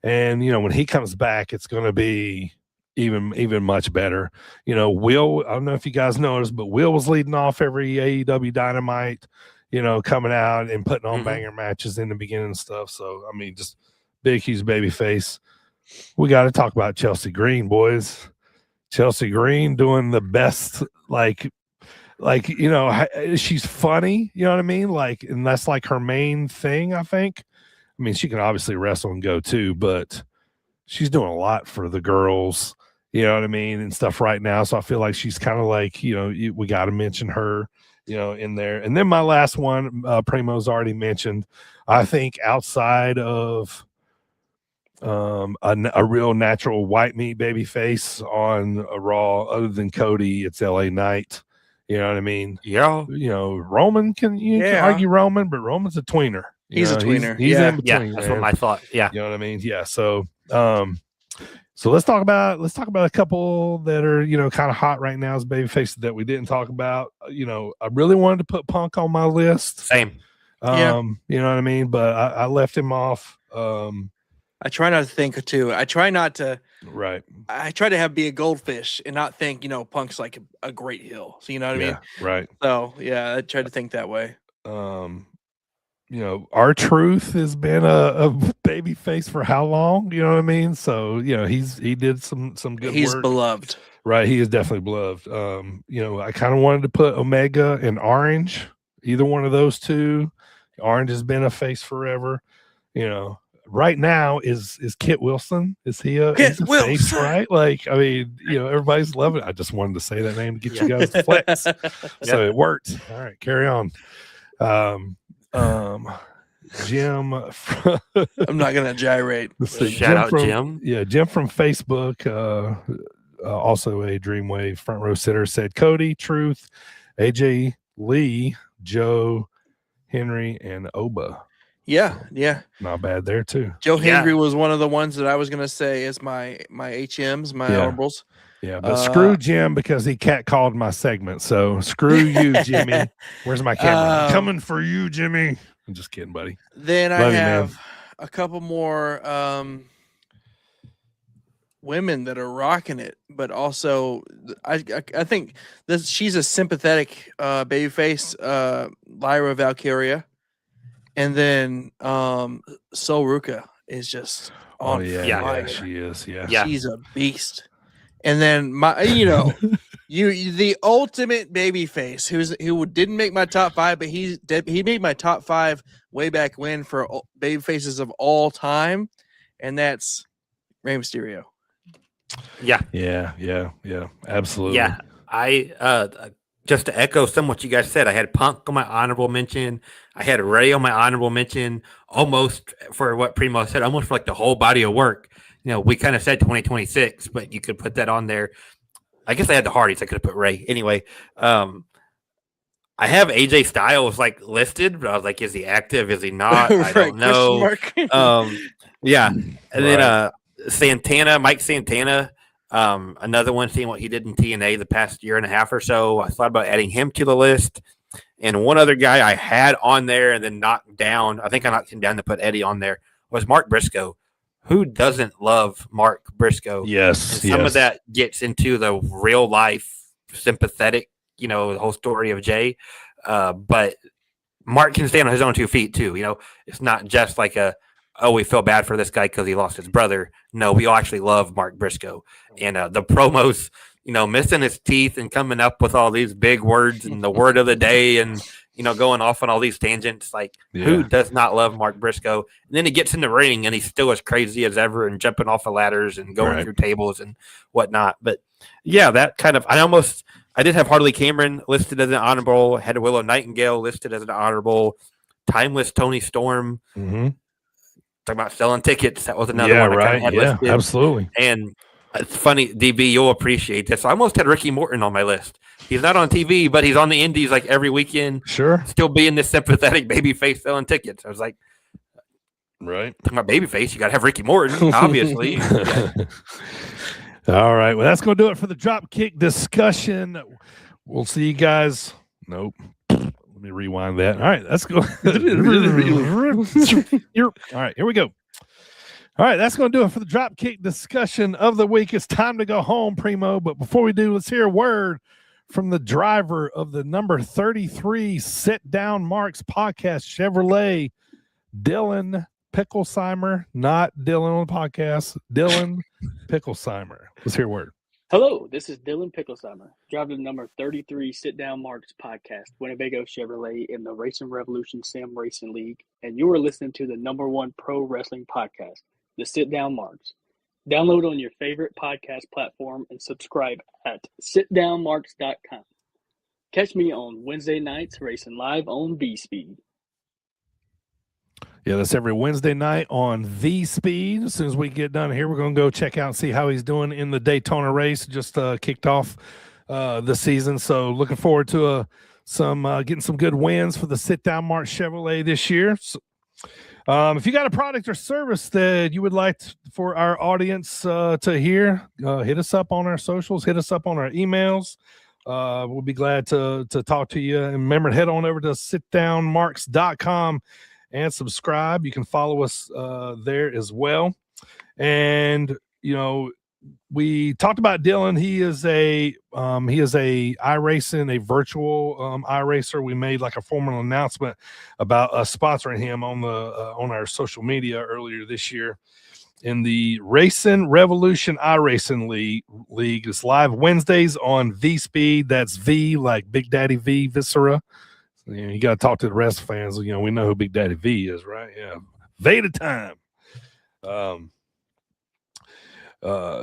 [SPEAKER 2] And, when he comes back, it's going to be even much better. You know, Will, I don't know if you guys noticed, but Will was leading off every AEW Dynamite, you know, coming out and putting on banger matches in the beginning and stuff. So, I mean, just big, huge baby face. We got to talk about Chelsea Green, boys. Chelsea Green doing the best, like, you know, she's funny, you know what I mean? Like, and that's like her main thing, I think. I mean, she can obviously wrestle and go too, but she's doing a lot for the girls, you know what I mean, and stuff right now. So I feel like she's kind of like, you know, we got to mention her, you know, in there. And then my last one, Primo's already mentioned. I think outside of a real natural white meat baby face on a Raw, other than Cody, it's LA Knight. You know what I mean?
[SPEAKER 5] Yeah.
[SPEAKER 2] You know, Roman can argue Roman, but Roman's a tweener.
[SPEAKER 4] He's a tweener.
[SPEAKER 2] He's in between.
[SPEAKER 5] Yeah, that's what I thought. Yeah.
[SPEAKER 2] You know what I mean? Yeah. So so let's talk about a couple that are, you know, kind of hot right now as baby faces that we didn't talk about. You know, I really wanted to put Punk on my list.
[SPEAKER 5] Same.
[SPEAKER 2] You know what I mean? But I left him off.
[SPEAKER 4] I try not to think too. I try not to.
[SPEAKER 2] Right.
[SPEAKER 4] I try to be a goldfish and not think, you know, Punk's like a great heel. So you know what I mean?
[SPEAKER 2] Right.
[SPEAKER 4] So yeah, I try to think that way.
[SPEAKER 2] You know, R-Truth has been a baby face for how long? You know what I mean? So, you know, he did some good
[SPEAKER 4] He's
[SPEAKER 2] work.
[SPEAKER 4] beloved.
[SPEAKER 2] Right. He is definitely beloved. You know, I kind of wanted to put Omega and Orange, either one of those two. Orange has been a face forever. You know, right now is Kit Wilson. Is he a face, right? Like, I mean, you know, everybody's loving it. I just wanted to say that name to get you guys to flex. So it worked. All right, carry on. Jim
[SPEAKER 4] I'm not gonna gyrate.
[SPEAKER 5] Shout out Jim.
[SPEAKER 2] Yeah, Jim from Facebook, also a Dreamwave front row sitter, said Cody, Truth, AJ Lee, Joe, Henry, and Oba.
[SPEAKER 4] Yeah.
[SPEAKER 2] Not bad there too.
[SPEAKER 4] Joe Henry was one of the ones that I was gonna say is my HMs, my honorables.
[SPEAKER 2] Yeah, but screw Jim because he catcalled my segment. So screw you, Jimmy. Where's my camera? Coming for you, Jimmy. I'm just kidding, buddy.
[SPEAKER 4] Then I have a couple more women that are rocking it, but also I think she's a sympathetic babyface, Lyra Valkyria, and then Sol Ruka is just on fire.
[SPEAKER 2] Yeah, she is. Yeah,
[SPEAKER 4] she's a beast. And then the ultimate babyface who didn't make my top 5, but he made my top 5 way back when for babyfaces of all time, and that's Rey Mysterio.
[SPEAKER 5] Yeah,
[SPEAKER 2] absolutely.
[SPEAKER 5] Yeah, I just to echo some what you guys said, I had Punk on my honorable mention. I had Ray on my honorable mention, almost for what Primo said, almost for like the whole body of work. You know, we kind of said 2026, but you could put that on there. I guess I had the Hardys. I could have put Ray. Anyway, I have AJ Styles like listed, but I was like, is he active? Is he not? I don't know. Yeah. And then Santana, Mike Santana, another one, seeing what he did in TNA the past year and a half or so. I thought about adding him to the list. And one other guy I had on there and then knocked down, I think I knocked him down to put Eddie on there, was Mark Briscoe. Who doesn't love Mark Briscoe?
[SPEAKER 2] Yes.
[SPEAKER 5] And some of that gets into the real life sympathetic, you know, the whole story of Jay. But Mark can stand on his own 2 feet too. You know, it's not just like we feel bad for this guy because he lost his brother. No, we all actually love Mark Briscoe. And the promos, you know, missing his teeth and coming up with all these big words and the word of the day and, you know, going off on all these tangents. Like, who does not love Mark Briscoe? And then he gets in the ring and he's still as crazy as ever and jumping off of ladders and going through tables and whatnot. But yeah, that kind of, I did have Harley Cameron listed as an honorable, had Willow Nightingale listed as an honorable, Timeless Tony Storm.
[SPEAKER 2] Mm-hmm.
[SPEAKER 5] Talking about selling tickets. That was another one I had listed.
[SPEAKER 2] Absolutely.
[SPEAKER 5] And it's funny, DB, you'll appreciate this. I almost had Ricky Morton on my list. He's not on TV, but he's on the indies like every weekend.
[SPEAKER 2] Sure.
[SPEAKER 5] Still being this sympathetic babyface selling tickets. I was like,
[SPEAKER 2] right.
[SPEAKER 5] Talking about babyface, you got to have Ricky Morton, obviously.
[SPEAKER 2] All right. Well, that's going to do it for the Dropkick discussion. We'll see you guys. Nope. Let me rewind that. All right. Let's go. All right. Here we go. All right, that's going to do it for the Dropkick discussion of the week. It's time to go home, Primo. But before we do, let's hear a word from the driver of the number 33 Sit Down Marks podcast, Chevrolet, Dylan Picklesheimer. Not Dylan on the podcast, Dylan Picklesheimer. Let's hear a word.
[SPEAKER 7] Hello, this is Dylan Picklesheimer, driver of the number 33 Sit Down Marks podcast, Winnebago Chevrolet in the Racing Revolution Sim Racing League, and you are listening to the number one pro wrestling podcast, the Sit Down Marks. Download on your favorite podcast platform and subscribe at sitdownmarks.com. Catch me on Wednesday nights racing live on V-Speed.
[SPEAKER 2] Yeah, that's every Wednesday night on V-Speed. As soon as we get done here, we're going to go check out and see how he's doing in the Daytona race. Just kicked off the season, so looking forward to getting some good wins for the Sit Down Mark Chevrolet this year. So, if you got a product or service that you would like for our audience to hear, hit us up on our socials, hit us up on our emails. We'll be glad to talk to you. And remember, head on over to sitdownmarks.com and subscribe. You can follow us there as well. And we talked about Dylan. He is a iRacing, a virtual iRacer. We made like a formal announcement about sponsoring him on our social media earlier this year. In the Racing Revolution iRacing League, it's live Wednesdays on V-Speed. That's V like Big Daddy V, Viscera. You got to talk to the rest of the fans. We know who Big Daddy V is, right? Yeah, Veda time.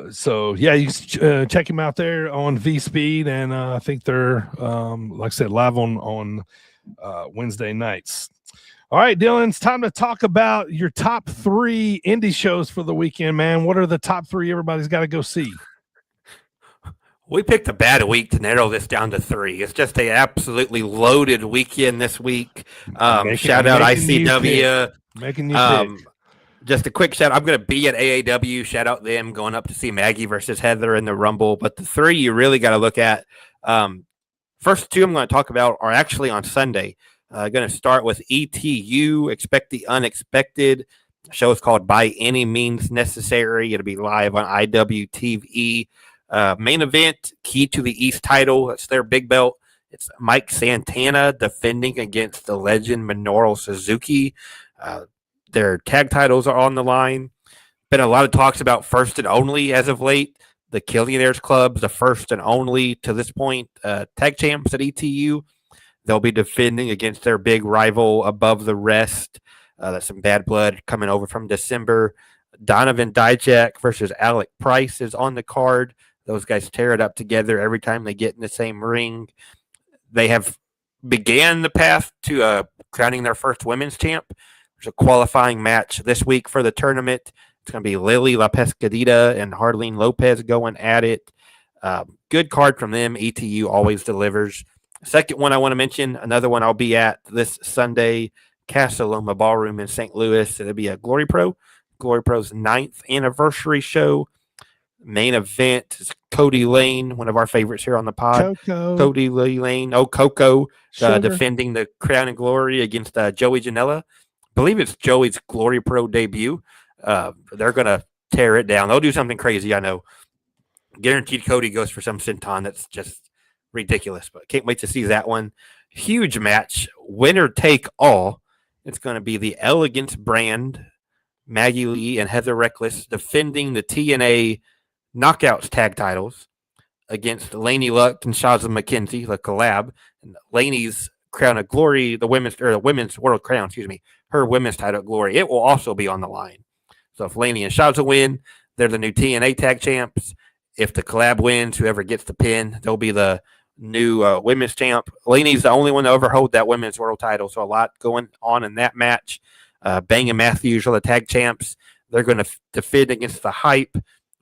[SPEAKER 2] So yeah, you can check him out there on V-Speed, and I think they're like I said, live on Wednesday nights. All right, Dylan, it's time to talk about your top 3 indie shows for the weekend, man. What are the top 3 everybody's got to go see?
[SPEAKER 5] We picked a bad week to narrow this down to 3. It's just a absolutely loaded weekend this week. Shout out ICW.
[SPEAKER 2] Making you pick.
[SPEAKER 5] Just a quick shout. I'm going to be at AAW. Shout out them going up to see Maggie versus Heather in the Rumble. But the 3 you really got to look at. First 2 I'm going to talk about are actually on Sunday. Going to start with ETU, Expect the Unexpected. The show is called By Any Means Necessary. It'll be live on IWTV. Main event, Key to the East title. It's their big belt. It's Mike Santana defending against the legend Minoru Suzuki. Their tag titles are on the line. Been a lot of talks about First and Only as of late. The Killionaires Club's the first and only to this point tag champs at ETU. They'll be defending against their big rival Above the Rest. That's some bad blood coming over from December. Donovan Dijak versus Alec Price is on the card. Those guys tear it up together every time they get in the same ring. They have began the path to crowning their first women's champ. There's a qualifying match this week for the tournament. It's going to be Lily La Pescadita and Harleen Lopez going at it. Good card from them. ETU always delivers. Second one I want to mention, another one I'll be at this Sunday, Casa Loma Ballroom in St. Louis. It'll be a Glory Pro's 9th anniversary show. Main event is Cody Lane, one of our favorites here on the pod. Cody Lane. Oh, Coco, defending the Crown and Glory against Joey Janela. I believe it's Joey's Glory Pro debut. They're going to tear it down. They'll do something crazy, I know. Guaranteed Cody goes for some senton that's just ridiculous, but can't wait to see that one. Huge match, winner take all. It's going to be the Elegance brand, Maggie Lee and Heather Reckless defending the TNA Knockouts tag titles against Lainey Luck and Shaza McKenzie, the collab. And Lainey's Crown of Glory, the women's World Crown, her women's title Glory. It will also be on the line. So if Lainey and Shaza win, they're the new TNA tag champs. If the collab wins, whoever gets the pin, they'll be the new women's champ. Lainey's the only one to ever hold that women's world title, so a lot going on in that match. Bang and Matthews are the tag champs. They're going to defend against the Hype.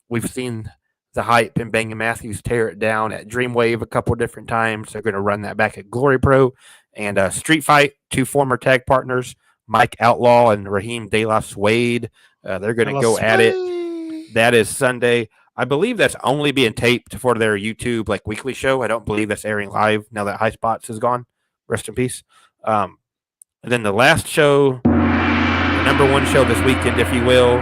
[SPEAKER 5] We've seen the Hype and Bang and Matthews tear it down at Dreamwave a couple different times. They're going to run that back at Glory Pro. And Street Fight, 2 former tag partners, Mike Outlaw and Raheem De La Suede. They're going to go at it. That is Sunday. I believe that's only being taped for their YouTube weekly show. I don't believe that's airing live now that High Spots is gone. Rest in peace. And then the last show, the number 1 show this weekend, if you will,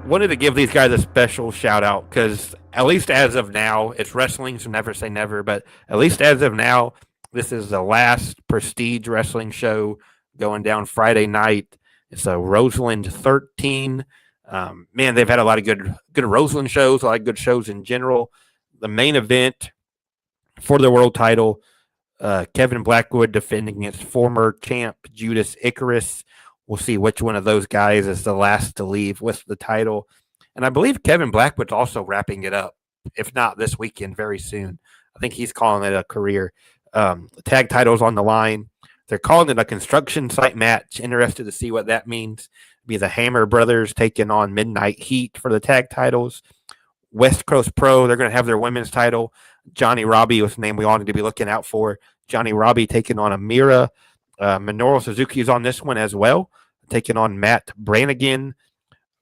[SPEAKER 5] wanted to give these guys a special shout out because at least as of now, it's wrestling, so never say never, but at least as of now, this is the last Prestige wrestling show going down Friday night. It's a Roseland 13. Man, they've had a lot of good Roseland shows, a lot of good shows in general. The main event for the world title, Kevin Blackwood defending against former champ Judas Icarus. We'll see which one of those guys is the last to leave with the title. And I believe Kevin Blackwood's also wrapping it up, if not this weekend, very soon. I think he's calling it a career. The tag title's on the line. They're calling it a construction site match. Interested to see what that means. It'll be the Hammer Brothers taking on Midnight Heat for the tag titles. West Coast Pro, they're going to have their women's title. Johnny Robbie was the name we all need to be looking out for. Johnny Robbie taking on Amira. Minoru Suzuki is on this one as well, taking on Matt Brannigan.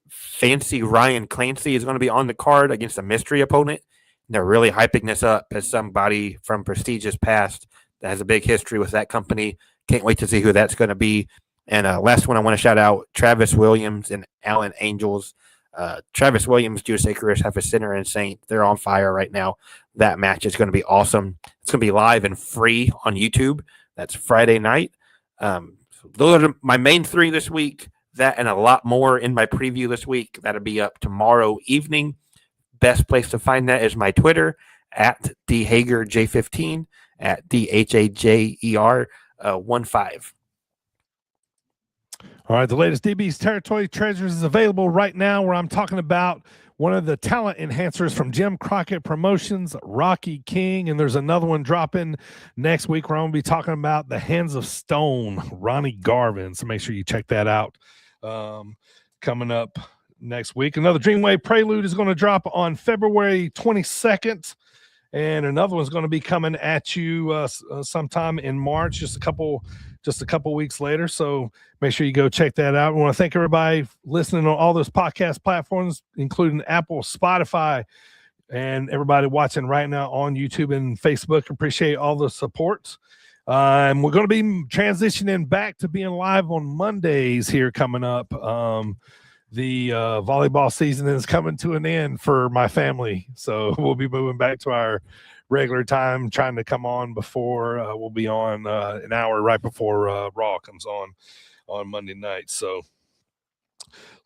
[SPEAKER 5] Fancy Ryan Clancy is going to be on the card against a mystery opponent. And they're really hyping this up as somebody from Prestige's past that has a big history with that company. Can't wait to see who that's going to be. And last one I want to shout out, Travis Williams and Alan Angels. Travis Williams, Judas Icarus, have a Sinner and Saint. They're on fire right now. That match is going to be awesome. It's going to be live and free on YouTube. That's Friday night. So those are my main three this week. That and a lot more in my preview this week. That'll be up tomorrow evening. Best place to find that is my Twitter at DHagerJ15 at DHAJER15.
[SPEAKER 2] All right, the latest DB's Territory Treasures is available right now, where I'm talking about one of the talent enhancers from Jim Crockett Promotions, Rocky King, and there's another one dropping next week where I'm going to be talking about the Hands of Stone, Ronnie Garvin. So make sure you check that out coming up next week. Another Dreamwave Prelude is going to drop on February 22nd. And another one's going to be coming at you sometime in March, just a couple weeks later. So make sure you go check that out. I want to thank everybody listening on all those podcast platforms, including Apple, Spotify, and everybody watching right now on YouTube and Facebook. Appreciate all the support. And we're going to be transitioning back to being live on Mondays here coming up. The volleyball season is coming to an end for my family, so we'll be moving back to our regular time, trying to come on before we'll be on an hour right before Raw comes on Monday night. So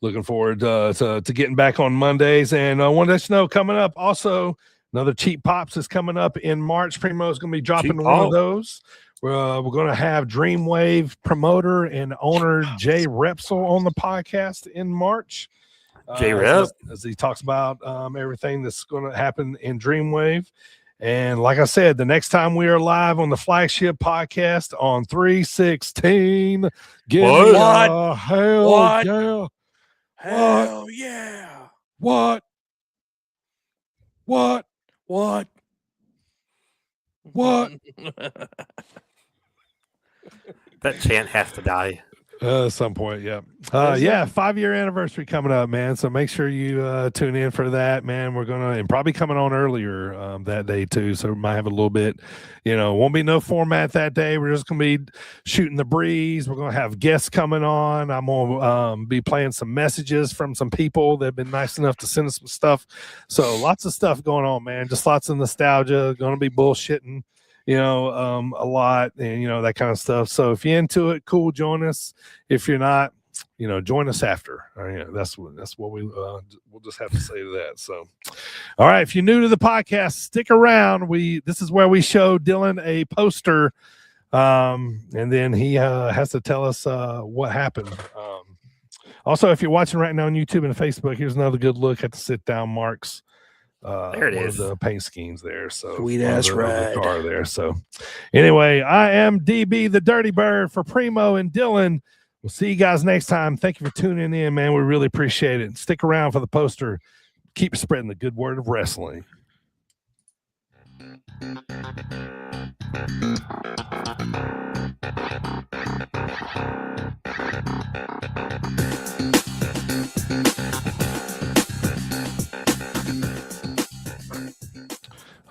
[SPEAKER 2] looking forward to getting back on Mondays. And I want to let you know, coming up also, another Cheap Pops is coming up in March. Primo is going to be dropping one of those. We're going to have Dreamwave promoter and owner Jay Repsol on the podcast in March.
[SPEAKER 5] Jay Rep.
[SPEAKER 2] As he talks about everything that's going to happen in Dreamwave. And like I said, the next time we are live on the flagship podcast on 3/16, give me a hell
[SPEAKER 4] What?
[SPEAKER 2] yeah.
[SPEAKER 4] Hell yeah.
[SPEAKER 2] What?
[SPEAKER 4] What?
[SPEAKER 5] That chant has to die.
[SPEAKER 2] At some point, yeah. 5-year anniversary coming up, man. So make sure you tune in for that, man. We're going to, and probably coming on earlier that day too. So we might have a little bit, won't be no format that day. We're just going to be shooting the breeze. We're going to have guests coming on. I'm going to be playing some messages from some people that have been nice enough to send us some stuff. So lots of stuff going on, man. Just lots of nostalgia. Going to be bullshitting. A lot and, that kind of stuff. So if you're into it, cool, join us. If you're not, join us after. That's what we'll just have to say to that. So, all right. If you're new to the podcast, stick around. This is where we show Dylan a poster. And then he has to tell us what happened. Also, if you're watching right now on YouTube and Facebook, here's another good look at the sit down marks.
[SPEAKER 5] There it is.
[SPEAKER 2] The paint schemes there. So
[SPEAKER 4] Sweet ass ride.
[SPEAKER 2] The car there. So anyway, I am DB the Dirty Bird for Primo and Dylan. We'll see you guys next time. Thank you for tuning in, man. We really appreciate it. Stick around for the poster. Keep spreading the good word of wrestling.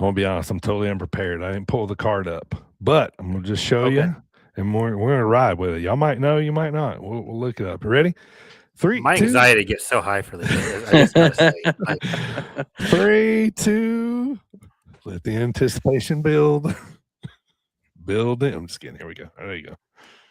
[SPEAKER 2] I'm going to be honest, I'm totally unprepared. I didn't pull the card up, but I'm going to just show you, and we're going to ride with it. Y'all might know, you might not. We'll look it up. You ready? 3,
[SPEAKER 5] My
[SPEAKER 2] 2,
[SPEAKER 5] anxiety gets so high for this. I just gotta say, like,
[SPEAKER 2] 3, 2. Let the anticipation build. Build it. I'm just kidding. Here we go. There you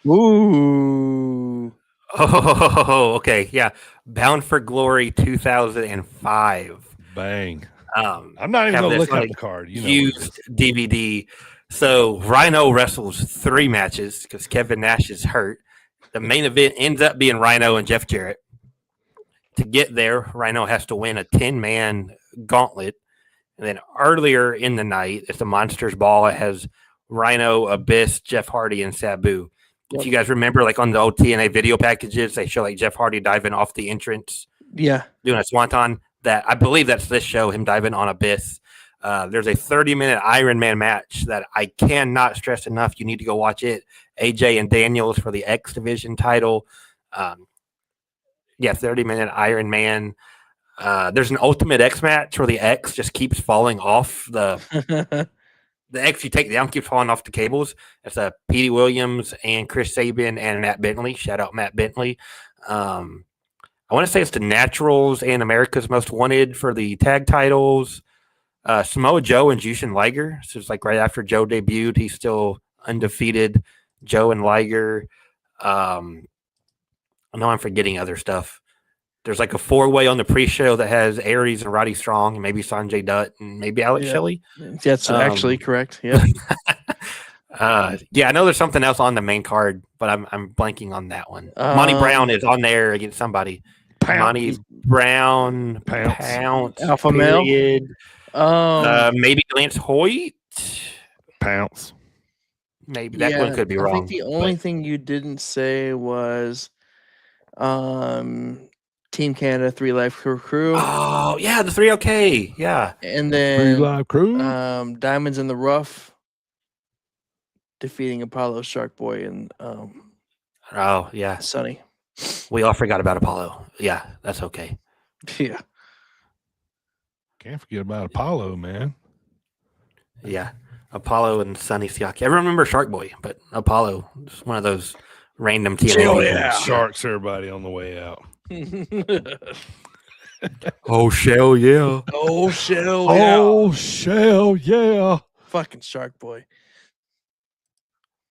[SPEAKER 2] go.
[SPEAKER 4] Ooh.
[SPEAKER 5] oh, okay, yeah. Bound for Glory 2005.
[SPEAKER 2] Bang.
[SPEAKER 5] I'm
[SPEAKER 2] not even gonna look up the card. You know what it
[SPEAKER 5] used DVD. So Rhino wrestles 3 matches because Kevin Nash is hurt. The main event ends up being Rhino and Jeff Jarrett. To get there, Rhino has to win a 10-man gauntlet. And then earlier in the night, it's the Monsters Ball. It has Rhino, Abyss, Jeff Hardy, and Sabu. If you guys remember, like on the old TNA video packages, they show like Jeff Hardy diving off the entrance.
[SPEAKER 4] Yeah.
[SPEAKER 5] Doing a swanton. That I believe that's this show, him diving on Abyss. There's a 30-minute Iron Man match that I cannot stress enough. You need to go watch it. AJ and Daniels for the X Division title. 30-minute Iron Man. There's an Ultimate X match where the X just keeps falling off the X you take down keeps falling off the cables. It's Petey Williams and Chris Sabin and Matt Bentley. Shout out Matt Bentley. I want to say it's the Naturals and America's Most Wanted for the tag titles. Samoa Joe and Jushin Liger. So it's like right after Joe debuted, he's still undefeated. Joe and Liger. I know I'm forgetting other stuff. There's like a 4-way on the pre-show that has Aries and Roddy Strong and maybe Sanjay Dutt and maybe Alex Shelley.
[SPEAKER 4] That's actually correct. Yeah.
[SPEAKER 5] I know there's something else on the main card, but I'm blanking on that one. Monty Brown is on there against somebody. Monty Brown, Pounce,
[SPEAKER 4] Alpha
[SPEAKER 5] period.
[SPEAKER 4] Male.
[SPEAKER 5] Maybe Lance Hoyt.
[SPEAKER 2] Pounce.
[SPEAKER 5] Maybe that one could be wrong.
[SPEAKER 4] I think the only thing you didn't say was Team Canada 3 Live Crew.
[SPEAKER 5] Oh, yeah, the 3OK. Yeah.
[SPEAKER 4] And
[SPEAKER 2] 3
[SPEAKER 4] then
[SPEAKER 2] Live Crew.
[SPEAKER 4] Diamonds in the Rough defeating Apollo, Shark Boy, and
[SPEAKER 5] Oh, yeah.
[SPEAKER 4] Sonny.
[SPEAKER 5] We all forgot about Apollo. Yeah, that's okay.
[SPEAKER 4] Yeah.
[SPEAKER 2] Can't forget about Apollo, man.
[SPEAKER 5] Yeah. Apollo and Sonny Siaki. I remember Shark Boy, but Apollo is one of those random TNA.
[SPEAKER 2] Sharks, everybody on the way out.
[SPEAKER 5] Oh, shell, yeah.
[SPEAKER 4] Oh, shell.
[SPEAKER 2] Oh, shell, yeah.
[SPEAKER 4] Fucking Shark Boy.